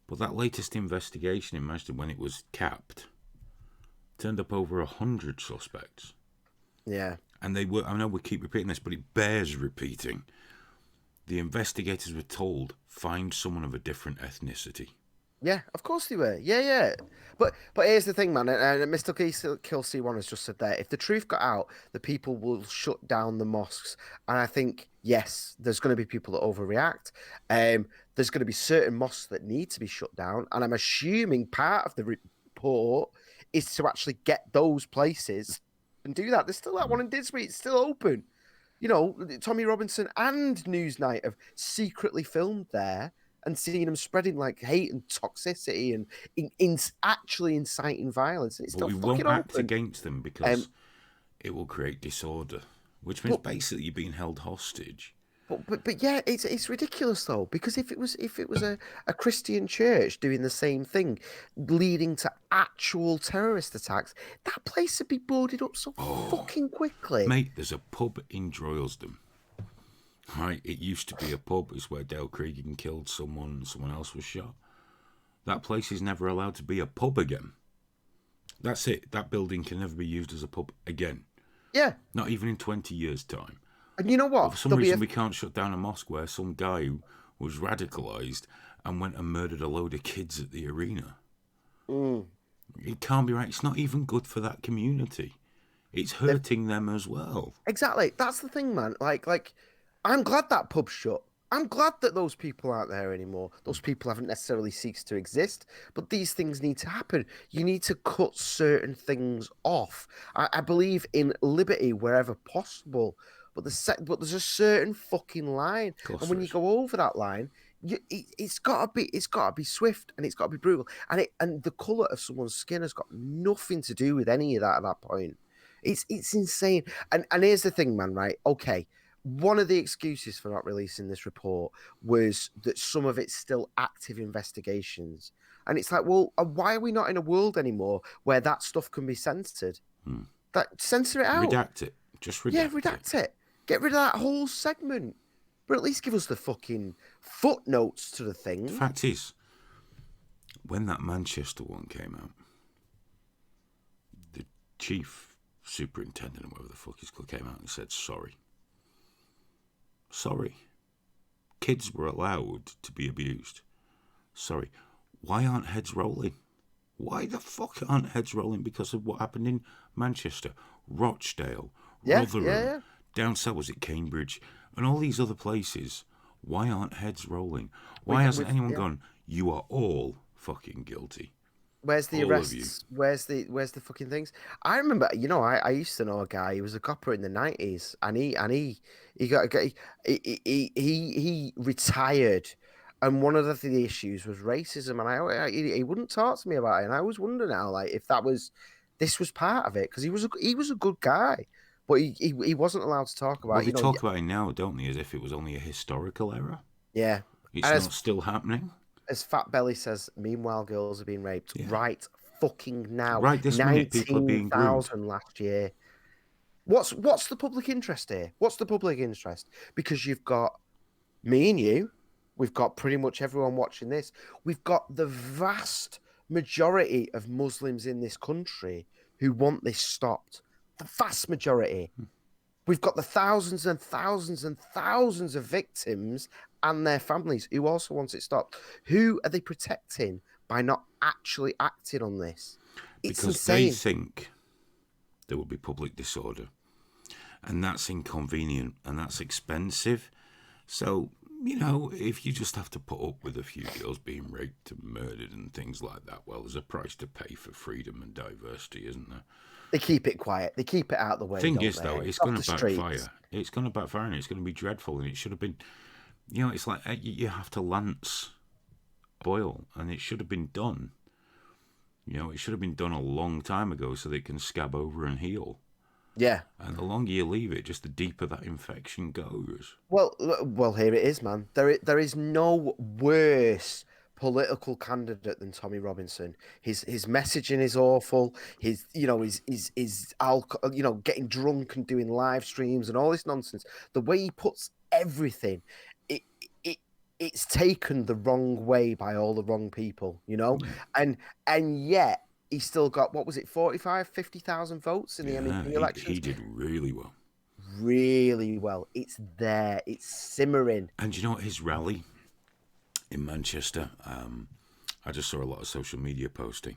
But that latest investigation, imagine when it was capped, turned up over 100 suspects. Yeah. And they were, I know we keep repeating this, but it bears repeating. The investigators were told, find someone of a different ethnicity. Yeah, of course they were. Yeah, yeah. But here's the thing, man. And Mr. Kelsey one has just said there. If the truth got out, the people will shut down the mosques. And I think yes, there's going to be people that overreact. There's going to be certain mosques that need to be shut down. And I'm assuming part of the report is to actually get those places and do that. There's still that one in Didsbury. It's still open. You know, Tommy Robinson and Newsnight have secretly filmed there and seeing them spreading like hate and toxicity and actually inciting violence. And it's But still we fucking won't act open. against them because it will create disorder, which means But, basically you're being held hostage. but yeah, it's ridiculous though, because if it was a Christian church doing the same thing, leading to actual terrorist attacks, that place would be boarded up so fucking quickly. Mate, there's a pub in Droylsden. Right, it used to be a pub. It's where Dale Cregan killed someone and someone else was shot. That place is never allowed to be a pub again. That's it. That building can never be used as a pub again. Yeah, Not even in 20 years' time. and you know But what? for some reason, we can't shut down a mosque where some guy who was radicalised and went and murdered a load of kids at the arena. It can't be right. It's not even good for that community. It's hurting them as well. Exactly. That's the thing, man. Like, I'm glad that pub's shut. I'm glad that those people aren't there anymore. Those people haven't necessarily ceased to exist, but these things need to happen. You need to cut certain things off. I believe in liberty wherever possible, but there's a certain fucking line, and when you go over that line, it's gotta be swift and it's gotta be brutal, and the color of someone's skin has got nothing to do with any of that at that point. It's insane. And here's the thing, man, right? Okay. One of the excuses for not releasing this report was that some of it's still active investigations. And it's like, well, why are we not in a world anymore where that stuff can be censored? That censor it out. Redact it. Just redact Yeah, redact it. Get rid of that whole segment. But at least give us the fucking footnotes to the thing. The fact is, when that Manchester one came out, the chief superintendent, or whatever the fuck he's called, came out and said sorry. Sorry. Kids were allowed to be abused. Sorry. Why aren't heads rolling? Why the fuck aren't heads rolling because of what happened in Manchester, Rochdale, Rotherham, down south was it Cambridge, and all these other places? Why aren't heads rolling? Why hasn't anyone gone, you are all fucking guilty? Where's the All arrests? Where's the fucking things? I remember, you know, I used to know a guy. He was a copper in the 90s, and he retired, and one of the issues was racism, and he wouldn't talk to me about it, and I was wondering now, like, if this was part of it, because he was a good guy, but he wasn't allowed to talk about. Well, they talk about it now, don't they, as if it was only a historical error. Yeah, It's not still happening. As Fat Belly says, meanwhile, girls are being raped right fucking now. Right this minute, people are being groomed. 19,000 last year. What's the public interest here? What's the public interest? Because you've got me and you. We've got pretty much everyone watching this. We've got the vast majority of Muslims in this country who want this stopped. The vast majority. We've got the thousands and thousands and thousands of victims and their families who also want it stopped. Who are they protecting by not actually acting on this? It's because insane. they think there will be public disorder, and that's inconvenient and that's expensive. So, you know, if you just have to put up with a few girls being raped and murdered and things like that, well, there's a price to pay for freedom and diversity, isn't there? They keep it quiet. They keep it out of the way. Thing is, they? though, it's Off going the to streets. backfire. It's going to backfire, and it's going to be dreadful. And it should have been, you know, it's like you have to lance oil, and it should have been done. You know, it should have been done a long time ago so that it can scab over and heal. Yeah. And the longer you leave it, just the deeper that infection goes. Well, here it is, man. There is no worse political candidate than Tommy Robinson. His messaging is awful. His alcohol, getting drunk and doing live streams and all this nonsense. The way he puts everything, it's taken the wrong way by all the wrong people, you know? And yet he's still got, what was it, 45, 50,000 votes in the MEP elections? He did really well. Really well. It's there. It's simmering. And you know what? His rally in Manchester, I just saw a lot of social media posting.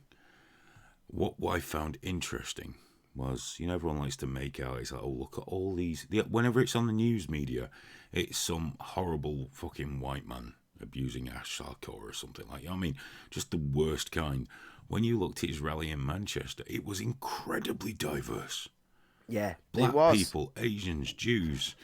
What I found interesting was, everyone likes to make out, it's like, oh, look at all these. Whenever it's on the news media, it's some horrible fucking white man abusing Ash Sarkar or something like that. I mean, just the worst kind. When you looked at his rally in Manchester, it was incredibly diverse. Yeah, Black it was. people, Asians, Jews,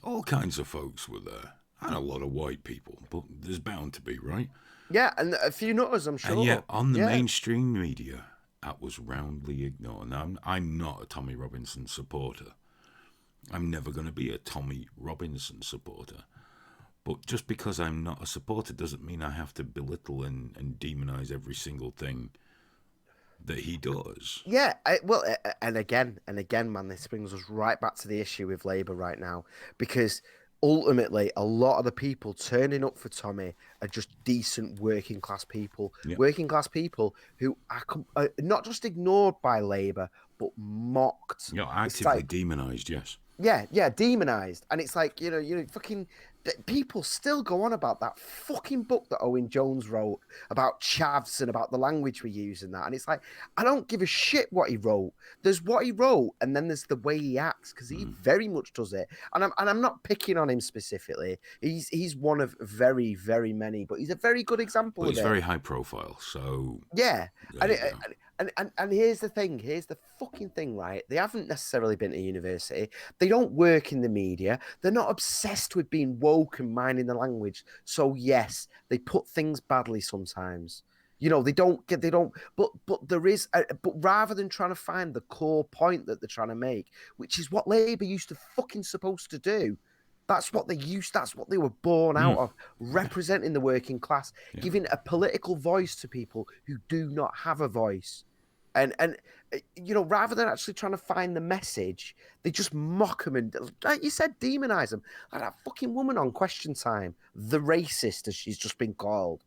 all kinds of folks were there. And a lot of white people, but there's bound to be, right? Yeah, and a few nutters, I'm sure. And yet, on the mainstream media, that was roundly ignored. Now, I'm not a Tommy Robinson supporter. I'm never going to be a Tommy Robinson supporter. But just because I'm not a supporter doesn't mean I have to belittle and demonize every single thing that he does. Yeah, and again, man, this brings us right back to the issue with Labour right now, because ultimately, a lot of the people turning up for Tommy are just decent working class people. Yep. Working class people who are not just ignored by Labour, but mocked. Actively demonised, yes. Yeah, demonized. And it's like, fucking people still go on about that fucking book that Owen Jones wrote about chavs and about the language we use and that. And it's like, I don't give a shit what he wrote. There's what he wrote, and then there's the way he acts, because he very much does it. And I'm not picking on him specifically. He's one of very, very many, but he's a very good example of it. He's very high profile, so yeah. And here's the thing. Here's the fucking thing, right? They haven't necessarily been to university. They don't work in the media. They're not obsessed with being woke and minding the language. So yes, they put things badly sometimes. But there is, but rather than trying to find the core point that they're trying to make, which is what Labour used to fucking supposed to do. That's what they were born out of, representing the working class, giving a political voice to people who do not have a voice. And rather than actually trying to find the message, they just mock them and, like you said, demonize them. Like that fucking woman on Question Time, the racist, as she's just been called.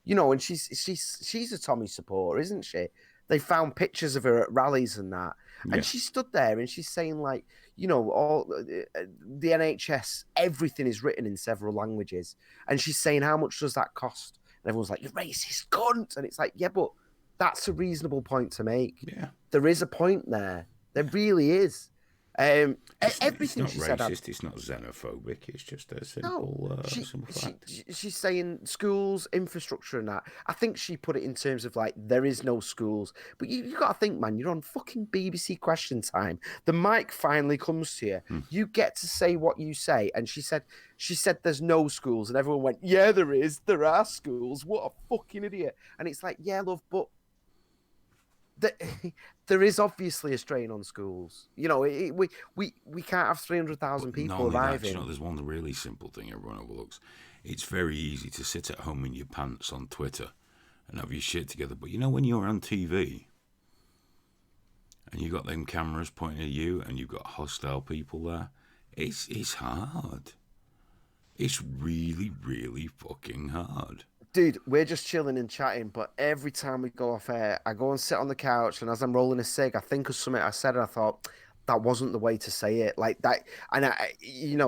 And she's a Tommy supporter, isn't she? They found pictures of her at rallies and that. And she stood there and she's saying, like, all the NHS, everything is written in several languages. And she's saying, how much does that cost? And everyone's like, you racist cunt. And it's like, yeah, but that's a reasonable point to make. Yeah. There is a point there. There really is. Everything it's not racist, it's not xenophobic, it's just a simple, simple fact. She's saying schools, infrastructure and that. I think she put it in terms of like, there is no schools. But you got to think, man, you're on fucking BBC Question Time. The mic finally comes to you. You get to say what you say. And she said there's no schools. And everyone went, yeah, there is. There are schools. What a fucking idiot. And it's like, yeah, love, but there is obviously a strain on schools. We can't have 300,000 people arriving. There's one really simple thing everyone overlooks. It's very easy to sit at home in your pants on Twitter and have your shit together. But when you're on TV and you got them cameras pointing at you and you've got hostile people there, it's hard. It's really, really fucking hard. Dude, we're just chilling and chatting, but every time we go off air, I go and sit on the couch, and as I'm rolling a cig, I think of something I said, and I thought, that wasn't the way to say it. Like that, and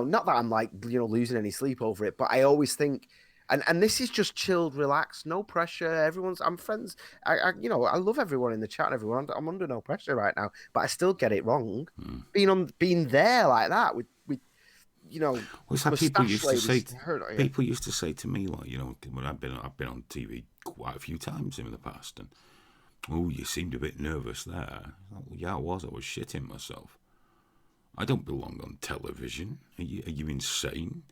not that I'm like, losing any sleep over it, but I always think, and this is just chilled, relaxed, no pressure. I'm friends. I love everyone in the chat and everyone. I'm under no pressure right now, but I still get it wrong. Being there like that with it's like people used to say to me, like, when I've been on TV quite a few times in the past, and you seemed a bit nervous there. Well, yeah, I was shitting myself. I don't belong on television. Are you insane?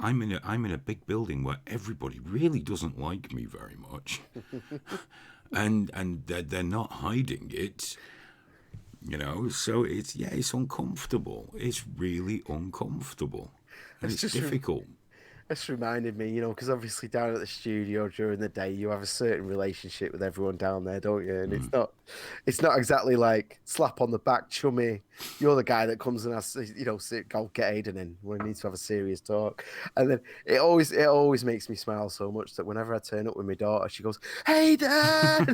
I'm in a big building where everybody really doesn't like me very much, and they're not hiding it. So it's uncomfortable. It's really uncomfortable. And it's difficult. It's reminded me, because obviously down at the studio during the day, you have a certain relationship with everyone down there, don't you? And it's not exactly like slap on the back, chummy. You're the guy that comes and asks, go get Aiden in. We need to have a serious talk. And then it always makes me smile so much that whenever I turn up with my daughter, she goes, "Hey, Dad!"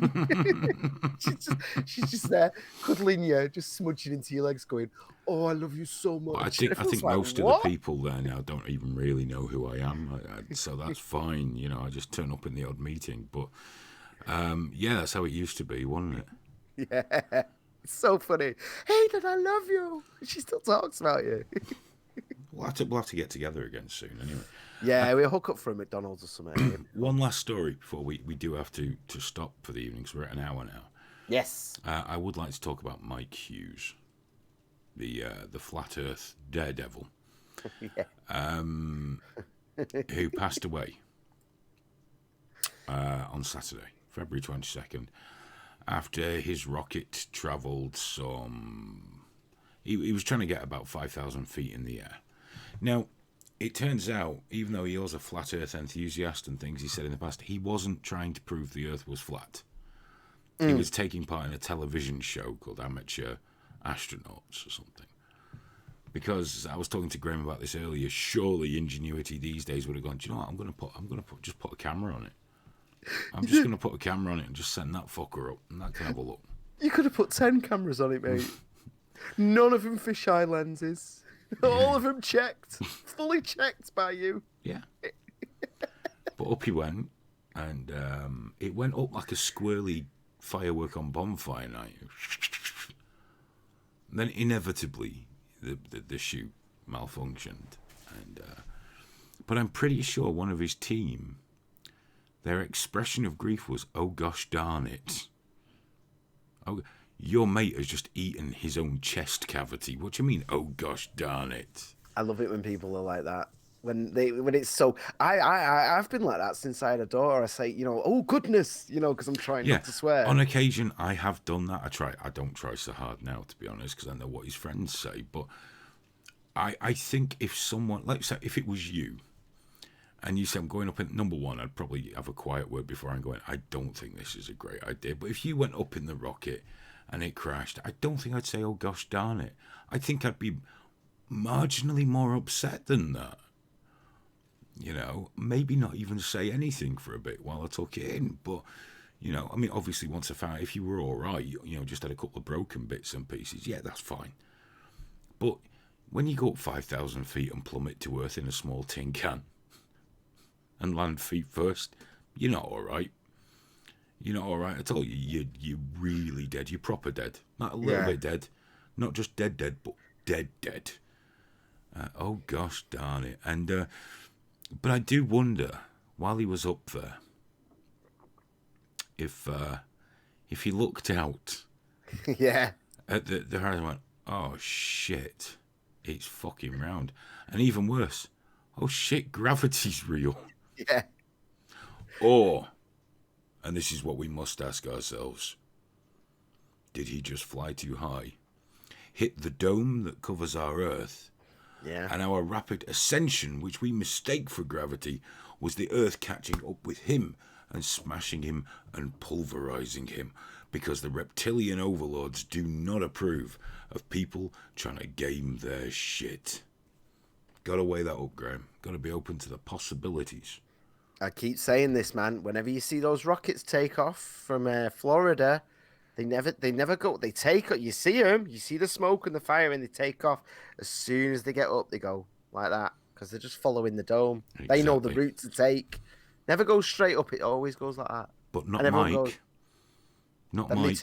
she's just there cuddling you, just smudging into your legs, going, oh, I love you so much. I think Everyone's like, most what? of the people there now don't even really know who I am, so that's fine. You know, I just turn up in the odd meeting. But yeah, that's how it used to be, wasn't it? Yeah. It's so funny. Hayden, I love you. She still talks about you. We'll have to get together again soon. Anyway, Yeah, we'll hook up for a McDonald's or something. one last story before we do have to stop for the evening. So we're at an hour now. Yes. I would like to talk about Mike Hughes, the flat Earth daredevil, who passed away on Saturday, February 22nd, after his rocket travelled some. He was trying to get about 5,000 feet in the air. Now, it turns out, even though he was a flat Earth enthusiast and things he said in the past, he wasn't trying to prove the Earth was flat. He was taking part in a television show called Amateur Astronauts or something. Because I was talking to Graham about this earlier, surely Ingenuity these days would have gone, do you know what, I'm gonna just put a camera on it. I'm just gonna put a camera on it and just send that fucker up, and that can have a look. You could have put 10 cameras on it, mate. None of them fisheye lenses. All of them checked. Fully checked by you. Yeah. But up he went, and it went up like a squirrely firework on bonfire night. And then inevitably, the chute malfunctioned. And but I'm pretty sure one of his team, their expression of grief was, "Oh gosh darn it. Oh, your mate has just eaten his own chest cavity. What do you mean, oh gosh darn it?" I love it when people are like that. When it's so, I've been like that since I had a daughter. I say, oh goodness, because I'm trying not to swear. On occasion, I have done that. I don't try so hard now, to be honest, because I know what his friends say. But I think if someone, like say, if it was you, and you said, I'm going up in number one, I'd probably have a quiet word before I'm going, I don't think this is a great idea. But if you went up in the rocket and it crashed, I don't think I'd say, oh gosh darn it. I think I'd be marginally more upset than that. Maybe not even say anything for a bit while I took it in. But, I mean, obviously once I found, if you were all right, just had a couple of broken bits and pieces, yeah, that's fine. But when you go up 5,000 feet and plummet to Earth in a small tin can and land feet first, you're not all right. You're not all right at all. You're really dead. You're proper dead. Not a little bit dead. Not just dead, but dead. Oh, gosh darn it. And, but I do wonder, while he was up there, if he looked out at the horizon and went, oh, shit, it's fucking round. And even worse, oh, shit, gravity's real. Yeah. Or, and this is what we must ask ourselves, did he just fly too high, hit the dome that covers our Earth, and our rapid ascension, which we mistake for gravity, was the Earth catching up with him and smashing him and pulverizing him, because the reptilian overlords do not approve of people trying to game their shit. Gotta weigh that up, Graham. Gotta be open to the possibilities. I keep saying this, man. Whenever you see those rockets take off from Florida, they never go. They take off. You see them. You see the smoke and the fire, and they take off. As soon as they get up, they go like that because they're just following the dome. Exactly. They know the route to take. Never goes straight up. It always goes like that. But not Mike. Not Mike.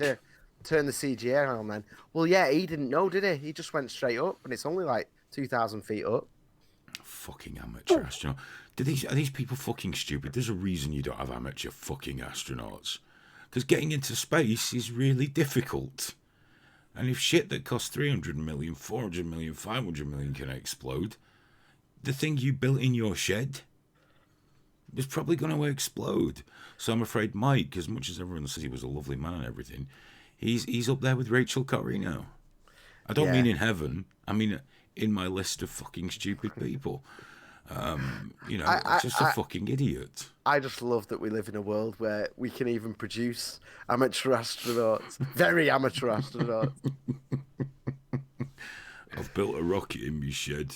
Turn the CGI on, man. Well, yeah, he didn't know, did he? He just went straight up, and it's only like 2,000 feet up. Fucking amateur astronaut. Are these people fucking stupid? There's a reason you don't have amateur fucking astronauts. Because getting into space is really difficult. And if shit that costs 300 million, 400 million, 500 million can explode, the thing you built in your shed is probably going to explode. So I'm afraid Mike, as much as everyone says he was a lovely man and everything, he's up there with Rachel Corrie now. I don't mean in heaven. I mean in my list of fucking stupid people. Just a fucking idiot. I just love that we live in a world where we can even produce amateur astronauts. Very amateur astronauts. I've built a rocket in my shed.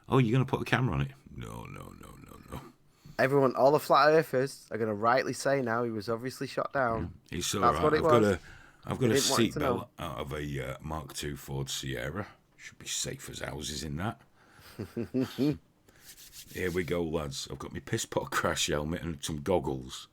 Oh, you're going to put a camera on it? No. Everyone, all the flat earthers are going to rightly say now he was obviously shot down. It's all That's right. what it was. I've got a seatbelt out of a Mark II Ford Sierra. Should be safe as houses in that. Here we go, lads. I've got my piss pot crash helmet and some goggles.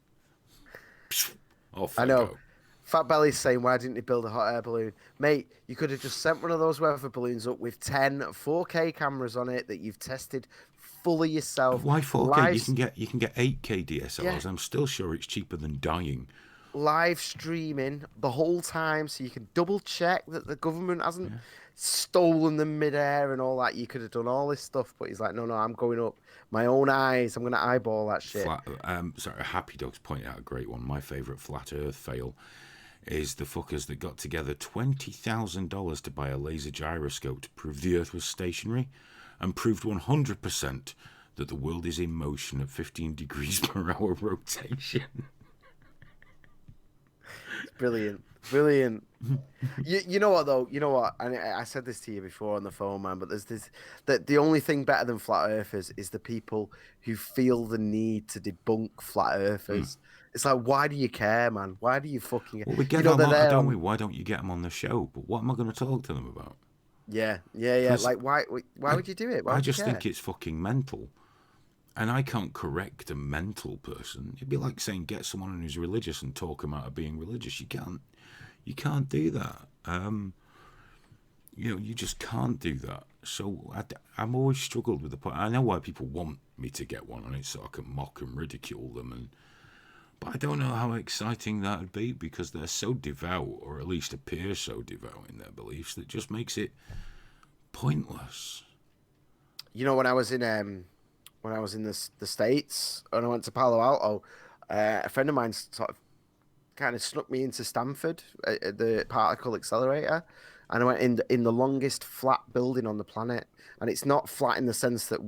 Off I know. go. Fat Belly's saying, why didn't you build a hot air balloon? Mate, you could have just sent one of those weather balloons up with 10 4K cameras on it that you've tested fully yourself. Why 4K? You can get 8K DSLRs. Yeah. I'm still sure it's cheaper than dying. Live streaming the whole time so you can double check that the government hasn't stolen them midair and all that. You could have done all this stuff, but he's like, no, I'm going up. My own eyes, I'm going to eyeball that shit. Happy Dog's pointed out a great one. My favourite flat earth fail is the fuckers that got together $20,000 to buy a laser gyroscope to prove the earth was stationary and proved 100% that the world is in motion at 15 degrees per hour rotation. Brilliant. You know what though? You know what? And I said this to you before on the phone, man. But there's this that the only thing better than flat earthers is the people who feel the need to debunk flat earthers. It's like, why do you care, man? Why do you fucking? Well, we get them on, don't we? Why don't you get them on the show? But what am I going to talk to them about? Yeah. Like, why would you do it? Why I just think it's fucking mental. And I can't correct a mental person. It'd be like saying get someone who's religious and talk them out of being religious. You can't do that. You just can't do that. So I'm always struggled with the point. I know why people want me to get one on it so I can mock and ridicule them. But I don't know how exciting that would be because they're so devout, or at least appear so devout in their beliefs, that just makes it pointless. You know, when I was in the States and I went to Palo Alto, a friend of mine sort of kind of snuck me into Stanford at the particle accelerator, and I went in the longest flat building on the planet. And it's not flat in the sense that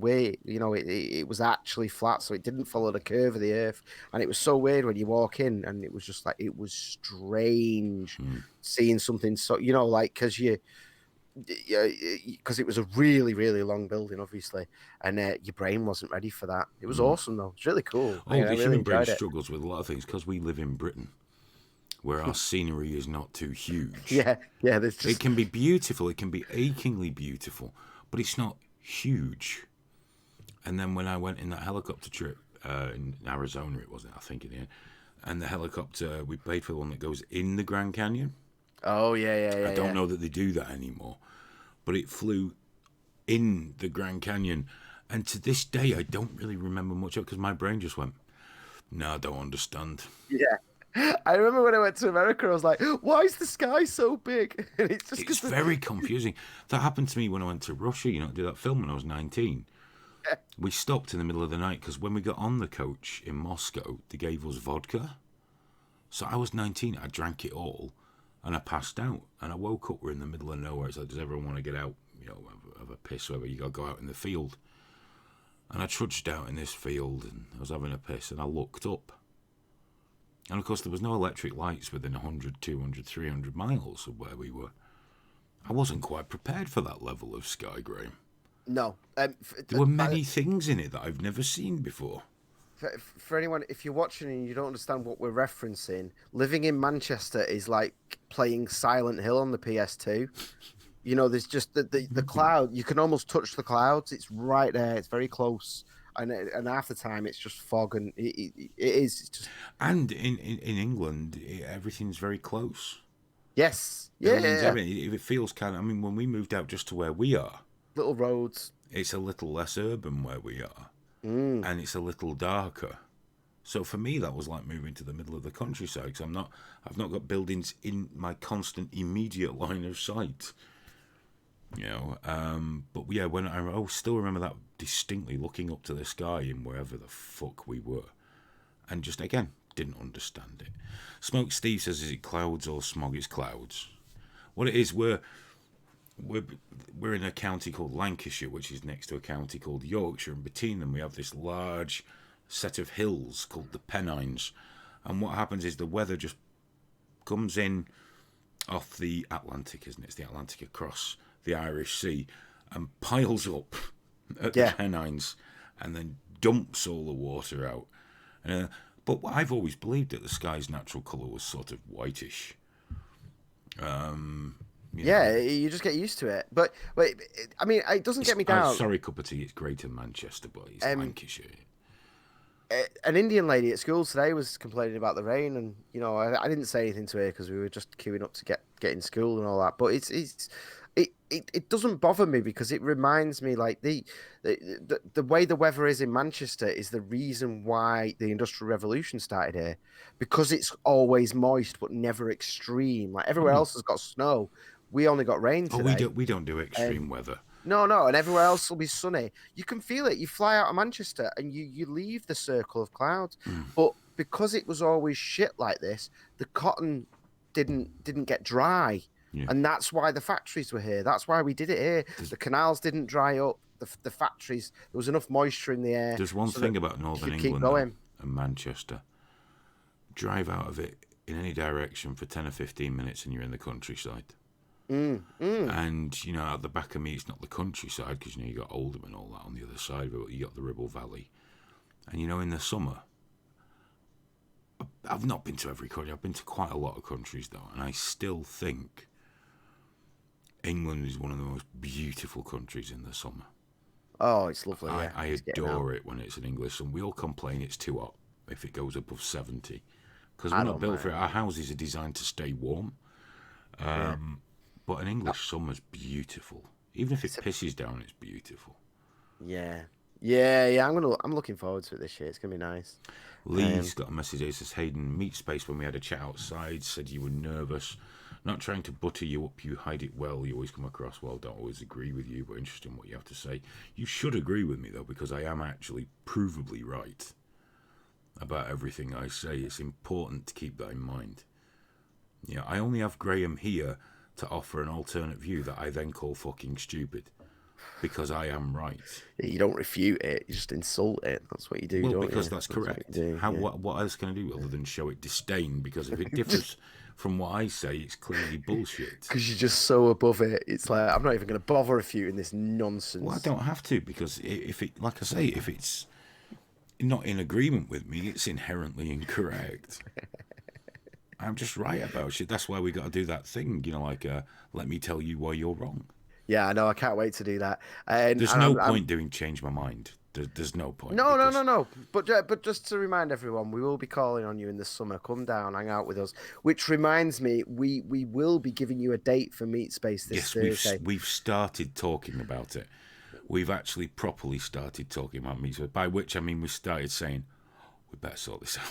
it was actually flat, so it didn't follow the curve of the Earth. And it was so weird when you walk in, and it was just like, it was strange seeing something so, because it was a really, really long building, obviously, and your brain wasn't ready for that. It was awesome, though. It's really cool. The human brain struggles with a lot of things because we live in Britain, where our scenery is not too huge. Yeah. It can be beautiful. It can be achingly beautiful, but it's not huge. And then when I went in that helicopter trip in Arizona, it wasn't, I think, in the end, and the helicopter, we paid for the one that goes in the Grand Canyon. Oh, yeah. I don't know that they do that anymore, but it flew in the Grand Canyon. And to this day, I don't really remember much of it because my brain just went, no, I don't understand. Yeah. I remember when I went to America, I was like, why is the sky so big? And it's very confusing. That happened to me when I went to Russia, did that film when I was 19. Yeah. We stopped in the middle of the night because when we got on the coach in Moscow, they gave us vodka. So I was 19, I drank it all, and I passed out. And I woke up, we're in the middle of nowhere. It's like, does everyone want to get out, have a piss, whatever, you got to go out in the field. And I trudged out in this field, and I was having a piss, and I looked up. And of course, there was no electric lights within 100, 200, 300 miles of where we were. I wasn't quite prepared for that level of sky, Graham. No. There were many things in it that I've never seen before. For anyone, if you're watching and you don't understand what we're referencing, living in Manchester is like playing Silent Hill on the PS2. There's just the cloud. You can almost touch the clouds. It's right there. It's very close. And half the time it's just fog, and it is. It's just... And in England, everything's very close. Yes. It feels kind of. I mean, when we moved out just to where we are, little roads. It's a little less urban where we are, and it's a little darker. So for me, that was like moving to the middle of the countryside because I've not got buildings in my constant immediate line of sight. But yeah, when I still remember that distinctly, looking up to the sky in wherever the fuck we were, and just again didn't understand it. Smoke Steve says, "Is it clouds or smog?" It's clouds. What it is, we're in a county called Lancashire, which is next to a county called Yorkshire, and between them we have this large set of hills called the Pennines. And what happens is the weather just comes in off the Atlantic, isn't it? It's the Atlantic across the Irish Sea and piles up at the Pennines and then dumps all the water out. But I've always believed that the sky's natural colour was sort of whitish. Yeah, you just get used to it. But I mean, it doesn't get me down. Sorry, cup of tea. It's Greater Manchester, but it's Lancashire. An Indian lady at school today was complaining about the rain, and I didn't say anything to her because we were just queuing up to get in school and all that. But it doesn't bother me because it reminds me like the way the weather is in Manchester is the reason why the Industrial Revolution started here, because it's always moist but never extreme. Like everywhere else has got snow, we only got rain today. We don't do extreme weather. No, and everywhere else will be sunny. You can feel it. You fly out of Manchester and you leave the circle of clouds. But because it was always shit like this, the cotton didn't get dry. Yeah. And that's why the factories were here. That's why we did it here. The canals didn't dry up. The factories, there was enough moisture in the air. There's one thing about Northern England and Manchester. Drive out of it in any direction for 10 or 15 minutes and you're in the countryside. And at the back of me, it's not the countryside because you got Oldham and all that on the other side of it. You got the Ribble Valley, and in the summer, I've not been to every country. I've been to quite a lot of countries though, and I still think England is one of the most beautiful countries in the summer. Oh, it's lovely. I adore it when it's in English, and we all complain it's too hot if it goes above 70 because we're not built for it. Our houses are designed to stay warm. But an English summer's beautiful. Even if it pisses down, it's beautiful. Yeah. I'm looking forward to it this year. It's gonna be nice. Lee's got a message here. It says, Hayden, meat space when we had a chat outside, said you were nervous. Not trying to butter you up, you hide it well. You always come across well. Don't always agree with you, but interesting what you have to say. You should agree with me though, because I am actually provably right about everything I say. It's important to keep that in mind. I only have Graham here to offer an alternate view that I then call fucking stupid because I am right. You don't refute it, you just insult it. That's what you do, don't because you? that's correct. What else can I do other than show it disdain? Because if it differs from what I say, it's clearly bullshit. Because you're just so above it. It's like, I'm not even going to bother refuting this nonsense. Well, I don't have to, because if it's not in agreement with me, it's inherently incorrect. I'm just right about shit. That's why we got to do that thing, let me tell you why you're wrong. Yeah, I know. I can't wait to do that. There's no point doing change my mind. There's no point. No. But just to remind everyone, we will be calling on you in the summer. Come down, hang out with us. Which reminds me, we will be giving you a date for Meat Space this Thursday. We've started talking about it. We've actually properly started talking about Meat Space. By which I mean we started saying, we better sort this out.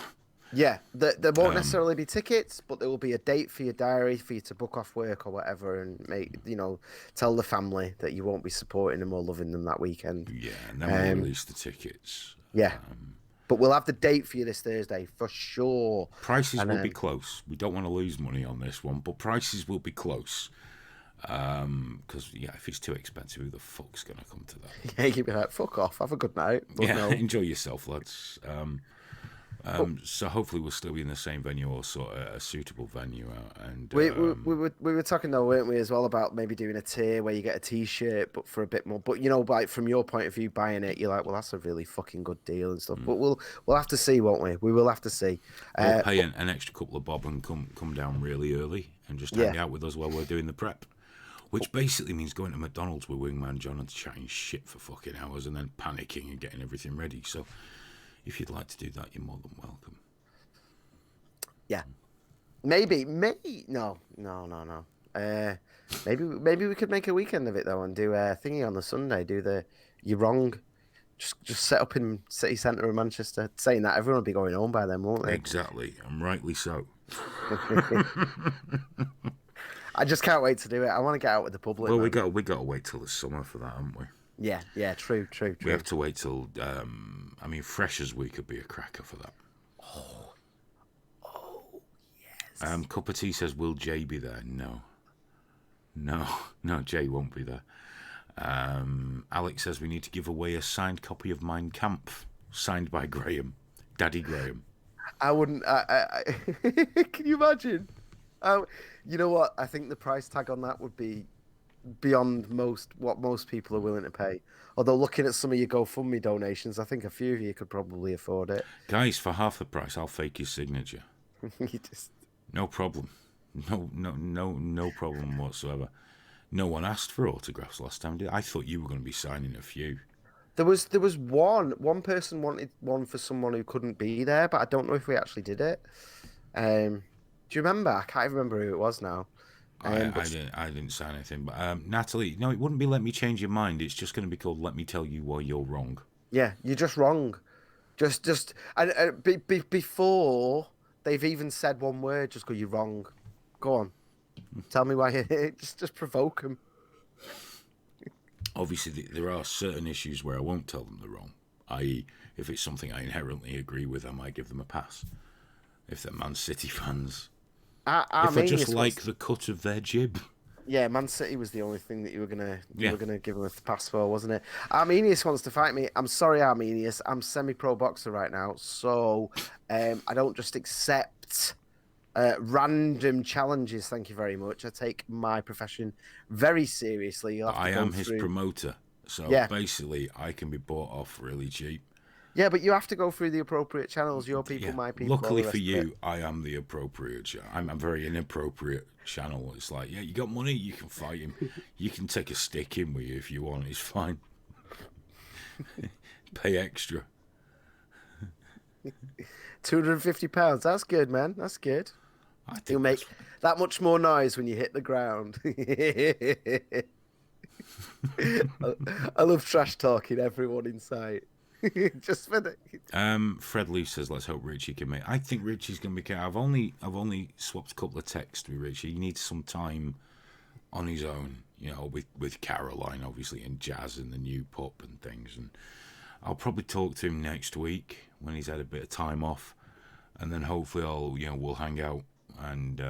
Yeah, there won't necessarily be tickets, but there will be a date for your diary for you to book off work or whatever, and tell the family that you won't be supporting them or loving them that weekend. Yeah, and then we'll release the tickets. Yeah, but we'll have the date for you this Thursday for sure. Prices will be close. We don't want to lose money on this one, but prices will be close. Because if it's too expensive, who the fuck's gonna come to that? Yeah, you'd be like, fuck off, have a good night. But no. Enjoy yourself, lads. So hopefully we'll still be in the same venue or sort of a suitable venue. And we were talking though, weren't we, as well, about maybe doing a tier where you get a T-shirt, but for a bit more. But like from your point of view, buying it, you're like, well, that's a really fucking good deal and stuff. But we'll have to see, won't we? We will have to see. We'll pay an extra couple of bob and come down really early and just hang out with us while we're doing the prep. Which basically means going to McDonald's with Wingman John and chatting shit for fucking hours and then panicking and getting everything ready. So if you'd like to do that, you're more than welcome. Yeah. Maybe. No. Maybe we could make a weekend of it, though, and do a thingy on the Sunday. Do the You're Wrong. Just set up in city centre of Manchester. Saying that, everyone will be going home by then, won't they? Exactly. And rightly so. I just can't wait to do it. I want to get out with the public. Well, we got to wait till the summer for that, haven't we? Yeah, true. We have to wait till, Freshers Week could be a cracker for that. Oh, yes. Cup of Tea says, will Jay be there? No, Jay won't be there. Alex says we need to give away a signed copy of Mein Kampf, signed by Graham, Daddy Graham. I wouldn't, can you imagine? You know what? I think the price tag on that would be beyond what most people are willing to pay. Although looking at some of your GoFundMe donations, I think a few of you could probably afford it. Guys, for half the price, I'll fake your signature. You just... No problem. No problem whatsoever. No one asked for autographs last time, did I? thought you were going to be signing a few. There was one person wanted one for someone who couldn't be there, but I don't know if we actually did it. Do you remember? I can't even remember who it was now. I didn't sign anything, but Natalie, no, it wouldn't be Let Me Change Your Mind. It's just going to be called Let Me Tell You Why You're Wrong. Yeah, you're just wrong. Before they've even said one word, just go, you're wrong. Go on, tell me why. just provoke them. Obviously, there are certain issues where I won't tell them they're wrong. I.e., if it's something I inherently agree with, I might give them a pass. If they're Man City fans, if I just like the cut of their jib. Yeah, Man City was the only thing that you were gonna give him a pass for, wasn't it? Arminius wants to fight me. I'm sorry, Arminius. I'm semi-pro boxer right now, so I don't just accept random challenges. Thank you very much. I take my profession very seriously. I am his promoter, so basically I can be bought off really cheap. Yeah, but you have to go through the appropriate channels. Your people, my people. Luckily for you, I am the appropriate channel. I'm a very inappropriate channel. It's like, yeah, you got money, you can fight him. You can take a stick in with you if you want. It's fine. Pay extra. £250. That's good, man. That's good. You'll make that much more noise when you hit the ground. I love trash talking everyone in sight. Just for the... Fred Lee says, let's hope Richie can make. I think Richie's gonna be. I've only swapped a couple of texts with Richie. He needs some time on his own, you know, with Caroline obviously and Jazz and the new pup and things. And I'll probably talk to him next week when he's had a bit of time off, and then hopefully we'll hang out and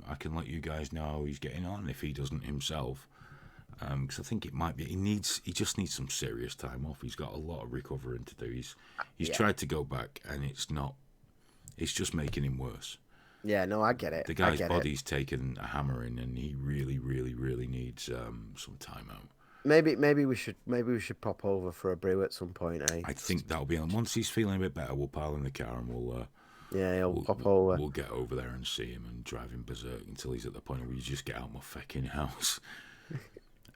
I can let you guys know how he's getting on if he doesn't himself. Because I think it might be he just needs some serious time off. He's got a lot of recovering to do. He's tried to go back and it's just making him worse. Yeah, no, I get it. The guy's body's taken a hammering and he really, really, really needs some time out. Maybe we should pop over for a brew at some point, eh? I think that'll be on. Once he's feeling a bit better, we'll pile in the car and we'll pop over. We'll get over there and see him and drive him berserk until he's at the point where you just get out my fucking house.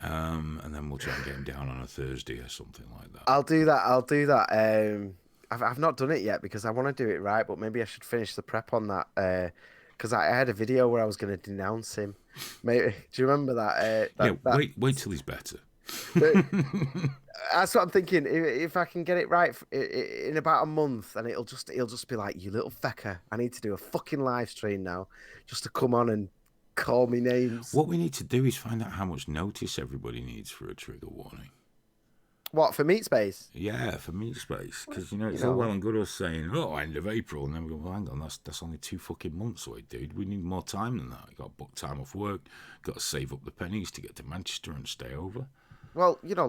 And then we'll try and get him down on a Thursday or something like that. I'll do that. I've not done it yet because I want to do it right, but maybe I should finish the prep on that. Because I had a video where I was going to denounce him. Maybe, do you remember that? Wait till he's better. That's what I'm thinking. If I can get it right in about a month, and he'll just be like, you little fecker, I need to do a fucking live stream now, just to come on and call me names. What we need to do is find out how much notice everybody needs for a trigger warning. What, for Meat Space? Yeah, for Meat Space. Because, it's all well and good us saying, end of April. And then we go, well, hang on, that's only 2 fucking months away, dude. We need more time than that. Got to book time off work. Got to save up the pennies to get to Manchester and stay over. Well, yeah.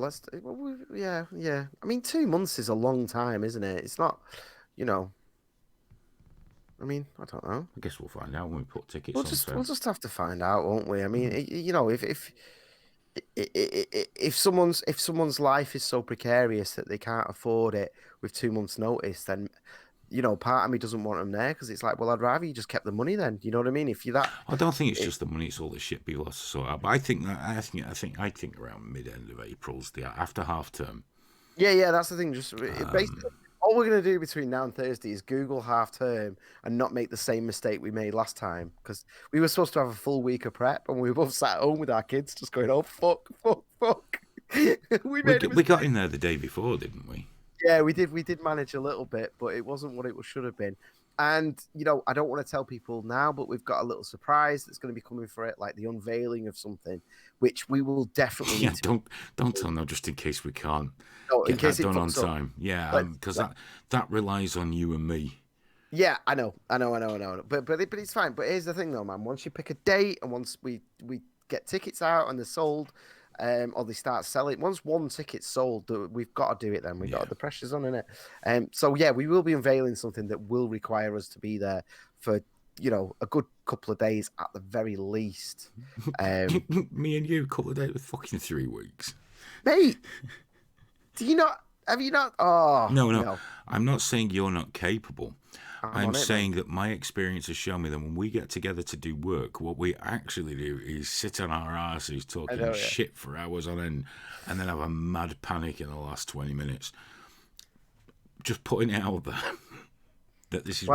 I mean, 2 months is a long time, isn't it? It's not, I mean, I don't know. I guess we'll find out when we put tickets on sale. We'll just have to find out, won't we? I mean, if someone's life is so precarious that they can't afford it with 2 months' notice, then part of me doesn't want them there because it's like, well, I'd rather you just kept the money then. You know what I mean? If you're that, I don't think it's just the money; it's all the shit people have to sort out. But I think around mid-end of April's after half term. Yeah, that's the thing. Just basically, all we're going to do between now and Thursday is Google half term and not make the same mistake we made last time, because we were supposed to have a full week of prep and we were both sat at home with our kids just going, oh, fuck. we got in there the day before, didn't we? Yeah, we did manage a little bit, but it wasn't what it should have been. And, I don't want to tell people now, but we've got a little surprise that's going to be coming for it, like the unveiling of something, which we will definitely... Yeah, don't tell them, just in case we can't get that done on time. Yeah, because that relies on you and me. Yeah, I know. But it's fine. But here's the thing, though, man. Once you pick a date and once we get tickets out and they're sold... or they start selling. Once one ticket's sold, we've got to do it then. The pressure's on, innit? So, yeah, we will be unveiling something that will require us to be there for, a good couple of days at the very least. Me and you, a couple of days with fucking 3 weeks. Mate, have you not? Oh, No. I'm not saying you're not capable. I'm saying that my experience has shown me that when we get together to do work, what we actually do is sit on our asses talking shit for hours on end and then have a mad panic in the last 20 minutes. Just putting it out there that this is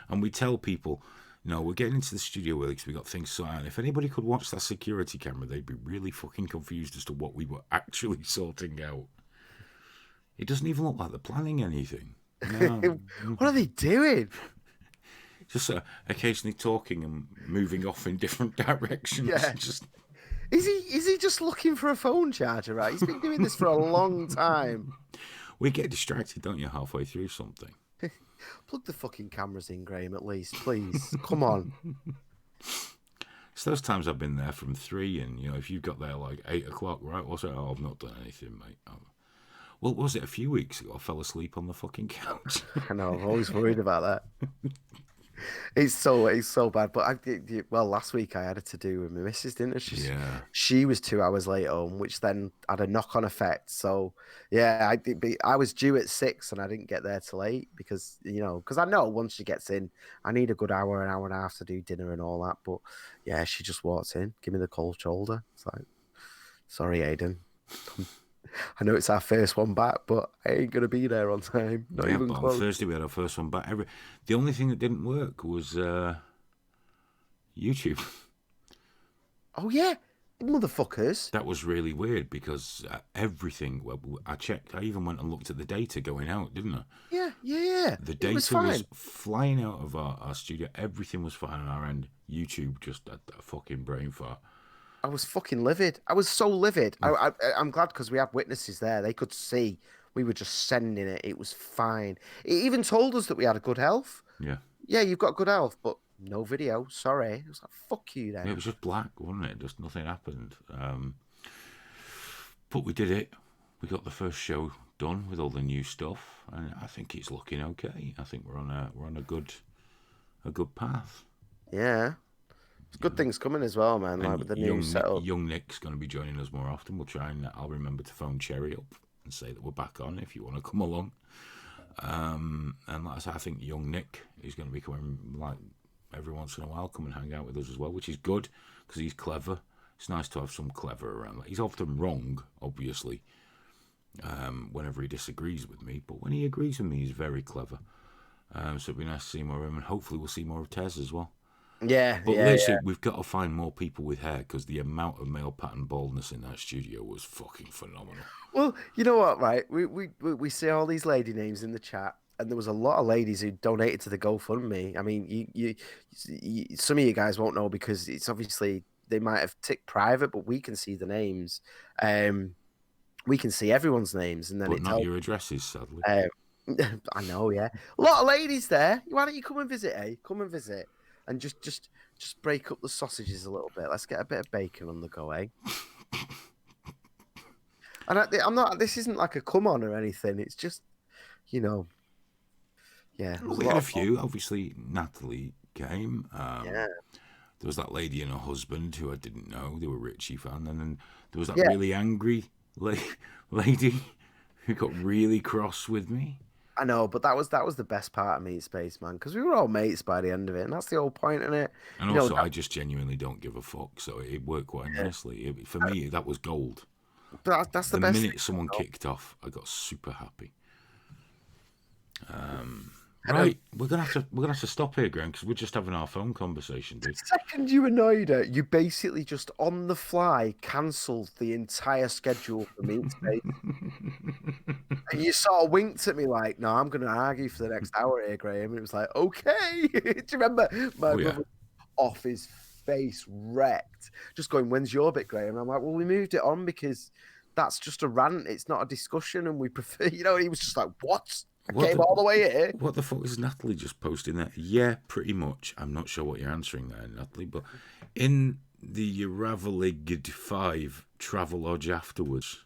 and we tell people, no, we're getting into the studio early because we got things sorted out. If anybody could watch that security camera, they'd be really fucking confused as to what we were actually sorting out. It doesn't even look like they're planning anything. No. What are they doing? Just occasionally talking and moving off in different directions. Yeah. Is he just looking for a phone charger? Right, he's been doing this for a long time. We get distracted, don't you, halfway through something? Plug the fucking cameras in, Graham. At least, please. Come on. It's those times I've been there from 3, and if you've got there like 8 o'clock, right? Well, so I've not done anything, mate. Well, was it a few weeks ago? I fell asleep on the fucking couch. I know. I'm always worried about that. It's so bad. But last week I had it to do with my missus, didn't I? She was 2 hours late home, which then had a knock-on effect. So yeah, I was due at 6 and I didn't get there till 8 because I know once she gets in, I need a good an hour and a half to do dinner and all that. But yeah, she just walked in, give me the cold shoulder. It's like, sorry, Aidan. I know it's our first one back, but I ain't going to be there on time. Not even close. On Thursday, we had our first one back. The only thing that didn't work was YouTube. Oh, yeah. Motherfuckers. That was really weird because everything, I checked. I even went and looked at the data going out, didn't I? Yeah. The data was flying out of our studio. Everything was fine on our end. YouTube just had a fucking brain fart. I was fucking livid. I was so livid. I'm glad because we had witnesses there. They could see. We were just sending it. It was fine. It even told us that we had a good health. Yeah. Yeah, you've got good health, but no video. Sorry. It was like, fuck you then. It was just black, wasn't it? Just nothing happened. But we did it. We got the first show done with all the new stuff, and I think it's looking okay. I think we're on a good path. Yeah. Good things coming as well, man. Like with the new setup. Young Nick's going to be joining us more often. We'll try and I'll remember to phone Cherry up and say that we're back on if you want to come along. And like I said, I think young Nick is going to be coming like every once in a while, come and hang out with us as well, which is good because he's clever. It's nice to have some clever around. He's often wrong, obviously, whenever he disagrees with me. But when he agrees with me, he's very clever. So it'd be nice to see more of him, and hopefully we'll see more of Tez as well. Yeah, but literally, we've got to find more people with hair because the amount of male pattern baldness in that studio was fucking phenomenal. Well, you know what, right? We see all these lady names in the chat, and there was a lot of ladies who donated to the GoFundMe. I mean, you some of you guys won't know because it's obviously they might have ticked private, but we can see the names. We can see everyone's names, and then but not your addresses, sadly. I know, yeah. A lot of ladies there. Why don't you come and visit? Come and visit. And just break up the sausages a little bit. Let's get a bit of bacon on the go, eh? And I'm not. This isn't like a come on or anything. It's just, yeah. We had a few. Obviously, Natalie came. Yeah. There was that lady and her husband who I didn't know. They were Richie fan, and then there was that really angry lady who got really cross with me. I know, but that was the best part of Meat Space, man, because we were all mates by the end of it, and that's the whole point in it. And also, I just genuinely don't give a fuck, so it worked quite nicely. For me, that was gold. But that's the best. The minute someone kicked off, I got super happy. Right, we're gonna have to stop here, Graham, because we're just having our phone conversation, dude. The second you annoyed her, you basically just on the fly cancelled the entire schedule for Meat Space. And you sort of winked at me like, "No, I'm going to argue for the next hour here, Graham." And it was like, "Okay." Do you remember my brother off his face, wrecked, just going, "When's your bit, Graham?" And I'm like, "Well, we moved it on because that's just a rant. It's not a discussion, and we prefer." He was just like, "What?" Came all the way here. What the fuck is Natalie just posting there? Yeah, pretty much. I'm not sure what you're answering there, Natalie, but in the Ravelig 5 Travelodge afterwards.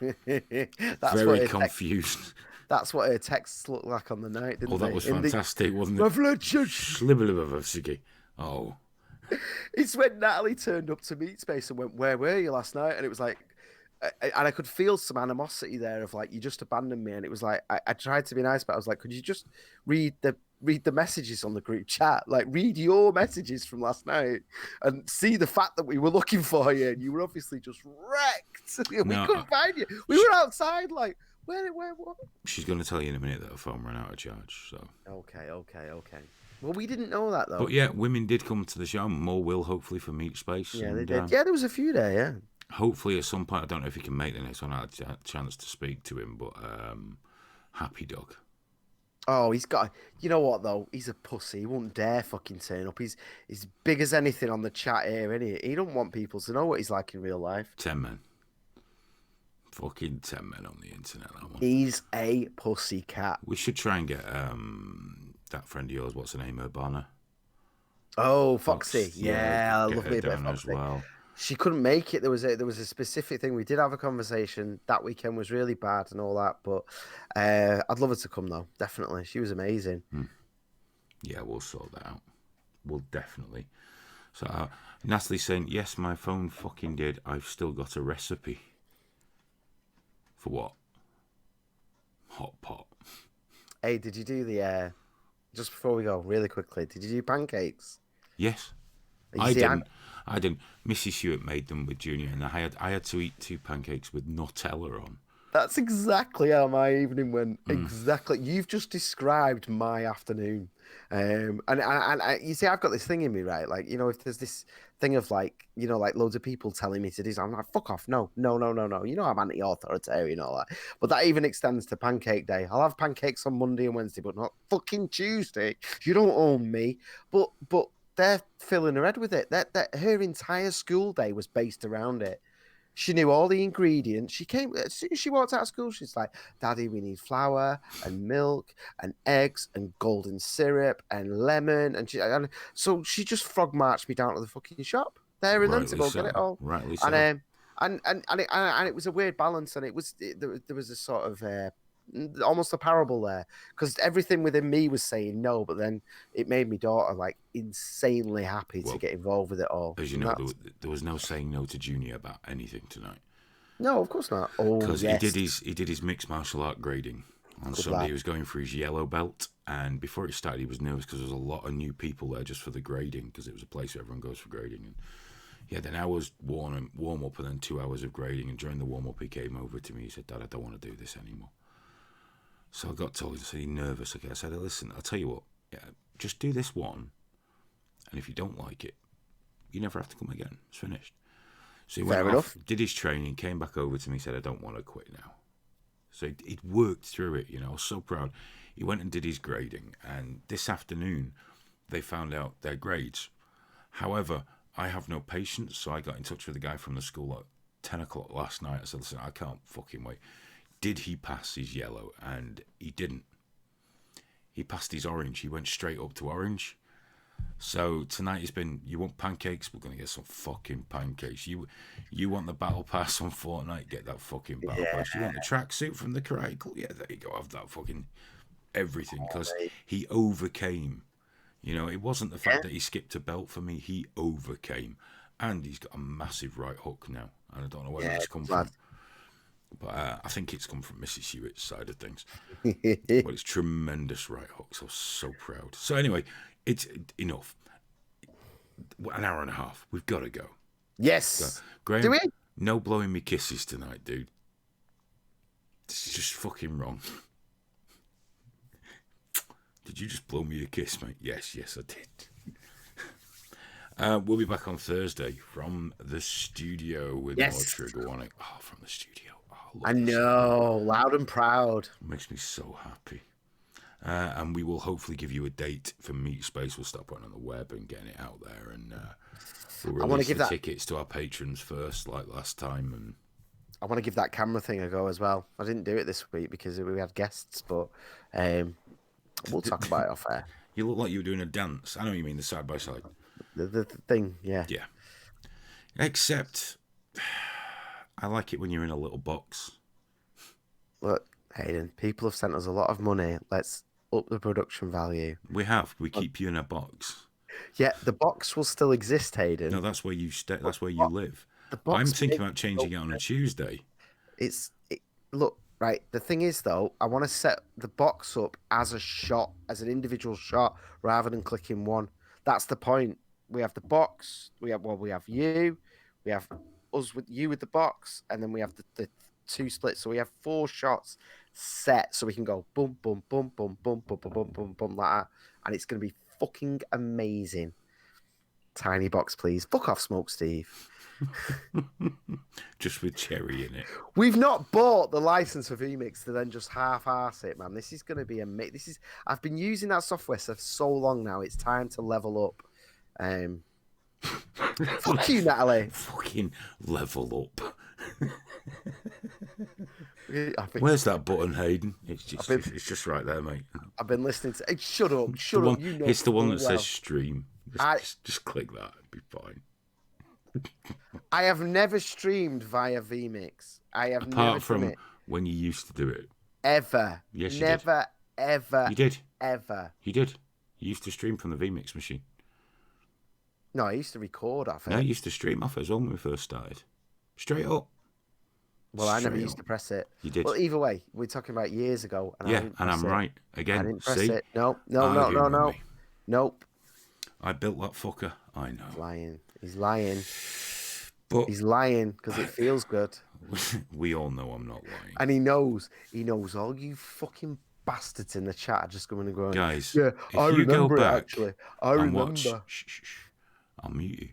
Very confused. That's what her texts looked like on the night, didn't they? That was fantastic, wasn't it? Oh. It's when Natalie turned up to Meat Space and went, "Where were you last night?" And it was like, and I could feel some animosity there of like, you just abandoned me. And it was like, I tried to be nice, but I was like, could you just read the read the messages on the group chat. Like, read your messages from last night and see the fact that we were looking for you, and you were obviously just wrecked. We couldn't find you. We were outside, like, where, what? She's going to tell you in a minute that her phone ran out of charge. So. Okay. Well, we didn't know that, though. But yeah, women did come to the show. More will, hopefully, for Meat Space. Yeah, they did. Yeah, there was a few there, yeah. Hopefully, at some point, I don't know if he can make the next one. I had a chance to speak to him, but Happy Dog. Oh, he's got... You know what, though? He's a pussy. He won't dare fucking turn up. He's big as anything on the chat here, isn't he? He don't want people to know what he's like in real life. 10 men. Fucking 10 men on the internet, that one. He's a pussy cat. We should try and get that friend of yours, what's her name, Urbana? Oh, Foxy. Yeah, I love her it down as well. She couldn't make it. There was a specific thing. We did have a conversation. That weekend was really bad and all that, but I'd love her to come, though. Definitely. She was amazing. Yeah, we'll sort that out. We'll definitely. So, Natalie's saying, yes, my phone fucking did. I've still got a recipe. For what? Hot pot. Hey, did you do the... just before we go, really quickly, did you do pancakes? Yes. I didn't. Mrs. Stewart made them with Junior, and I had to eat 2 pancakes with Nutella on. That's exactly how my evening went. Exactly. You've just described my afternoon. And you see, I've got this thing in me, right? Like, you know, if there's this thing of like, you know, like loads of people telling me to do something, I'm like, fuck off. No. You know, I'm anti-authoritarian and all that. But that even extends to pancake day. I'll have pancakes on Monday and Wednesday, but not fucking Tuesday. You don't own me. But they're filling her head with it. That her entire school day was based around it. She knew all the ingredients. She came as soon as she walked out of school. She's like, "Daddy, we need flour and milk and eggs and golden syrup and lemon." And so she just frog marched me down to the fucking shop there and then to go get it all. Rightly so. And it was a weird balance, and there was a sort of almost a parable there, because everything within me was saying no, but then it made my daughter like insanely happy to get involved with it all. As you know, there was no saying no to Junior about anything tonight. No, of course not. Oh, because yes. he did his mixed martial art grading on Sunday. Lad. He was going for his yellow belt, and before it started, he was nervous because there was a lot of new people there just for the grading, because it was a place where everyone goes for grading. And he had an hour's warm up and then 2 hours of grading. And during the warm up, he came over to me. He said, "Dad, I don't want to do this anymore." So I got told, I said, "You're nervous." Okay, I said, "Listen, I'll tell you what, just do this one, and if you don't like it, you never have to come again. It's finished." So he went off, did his training, came back over to me, said, "I don't want to quit now." So he'd worked through it, you know. I was so proud. He went and did his grading, and this afternoon, they found out their grades. However, I have no patience, so I got in touch with the guy from the school at 10 o'clock last night. I said, "Listen, I can't fucking wait." Did he pass his yellow? And he didn't. He passed his orange. He went straight up to orange. So tonight has been, you want pancakes? We're going to get some fucking pancakes. You want the battle pass on Fortnite? Get that fucking battle pass. You want the tracksuit from the Karate Club? Yeah, there you go. Have that fucking everything. Because he overcame. You know, it wasn't the fact that he skipped a belt for me. He overcame. And he's got a massive right hook now. And I don't know where it's come from. But I think it's come from Mrs. Stewart's side of things. But it's tremendous right hooks. I was so proud. So anyway, it's enough. An hour and a half. We've got to go. Yes. So, Graham, do we? No blowing me kisses tonight, dude. This is just fucking wrong. Did you just blow me a kiss, mate? Yes, I did. We'll be back on Thursday from the studio with more trigger warning. Oh, from the studio. I know, loud and proud. Makes me so happy. And we will hopefully give you a date for Meat Space. We'll start putting it on the web and getting it out there. And we'll release the tickets to our patrons first, like last time. And I want to give that camera thing a go as well. I didn't do it this week because we had guests, but we'll talk about it off air. You look like you were doing a dance. I know what you mean, the side by side. The thing, yeah. Yeah. Except I like it when you're in a little box. Look, Hayden, people have sent us a lot of money. Let's up the production value. We have. We keep you in a box. Yeah, the box will still exist, Hayden. No, that's where you stay. That's where you live. I'm thinking about changing it on a Tuesday. Look, Right. The thing is, though, I want to set the box up as a shot, as an individual shot, rather than clicking one. That's the point. We have the box. We have you. We have us with you with the box, and then we have the two splits. So we have 4 shots set, so we can go boom, boom, boom, boom, boom, boom, boom, boom, boom, boom, like that, and it's gonna be fucking amazing. Tiny box, please. Fuck off, Smoke Steve. Just with cherry in it. We've not bought the license for vMix to then just half-arse it, man. This is going to be amazing. I've been using that software for so long now. It's time to level up. Fuck you, Natalie. Fucking level up. Where's that button, Hayden? It's just right there, mate. I've been listening to. Hey, shut up! Shut up! You know it's the one that well. says stream. Just click that. It'd be fine. I have never streamed via vMix. I have Apart never from done it. when you used to do it. Ever. Yes, you never, did. Ever. You did. Ever. You did. You used to stream from the vMix machine. No, I used to record off it. No, I used to stream off it as well when we first started. Straight up. Well, I never used to press it. You did. Well, either way, we're talking about years ago. And I'm right. Again, I didn't press see? it. No. Nope. I built that fucker. I know. He's lying. But he's lying because it feels good. We all know I'm not lying. And he knows all you fucking bastards in the chat are just going to go, guys, yeah, I remember it, actually. I remember. Watch, I'll mute you.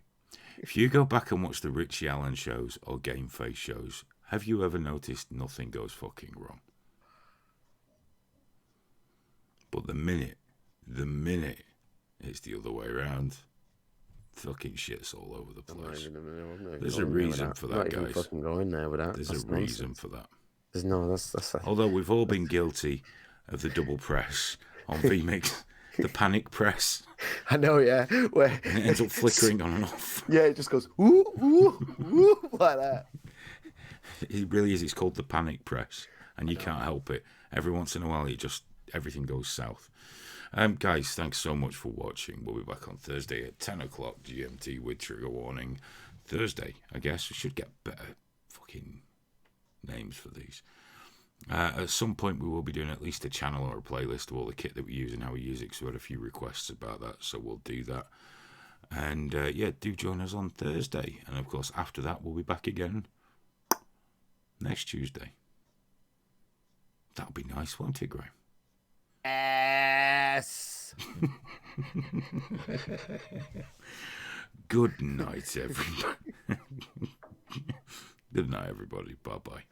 If you go back and watch the Richie Allen shows or Game Face shows, have you ever noticed nothing goes fucking wrong? But the minute it's the other way around, fucking shit's all over the place. There's a reason for that, guys. Fucking go in there with that. There's a reason for that. There's no, that's Although we've all been guilty of the double press on vMix, the panic press. I know, yeah. Where and it ends up flickering on and off. Yeah, it just goes ooh, ooh, ooh, like that. It really is. It's called the panic press, and you can't help it. Every once in a while, everything goes south. Guys, thanks so much for watching. We'll be back on Thursday at 10 o'clock GMT with trigger warning. Thursday, I guess. We should get better fucking names for these. At some point, we will be doing at least a channel or a playlist of all the kit that we use and how we use it, because we had a few requests about that, so we'll do that. And, do join us on Thursday. And, of course, after that, we'll be back again next Tuesday. That'll be nice, won't it, Graham? Yes. Good night, everybody. Good night, everybody. Bye-bye.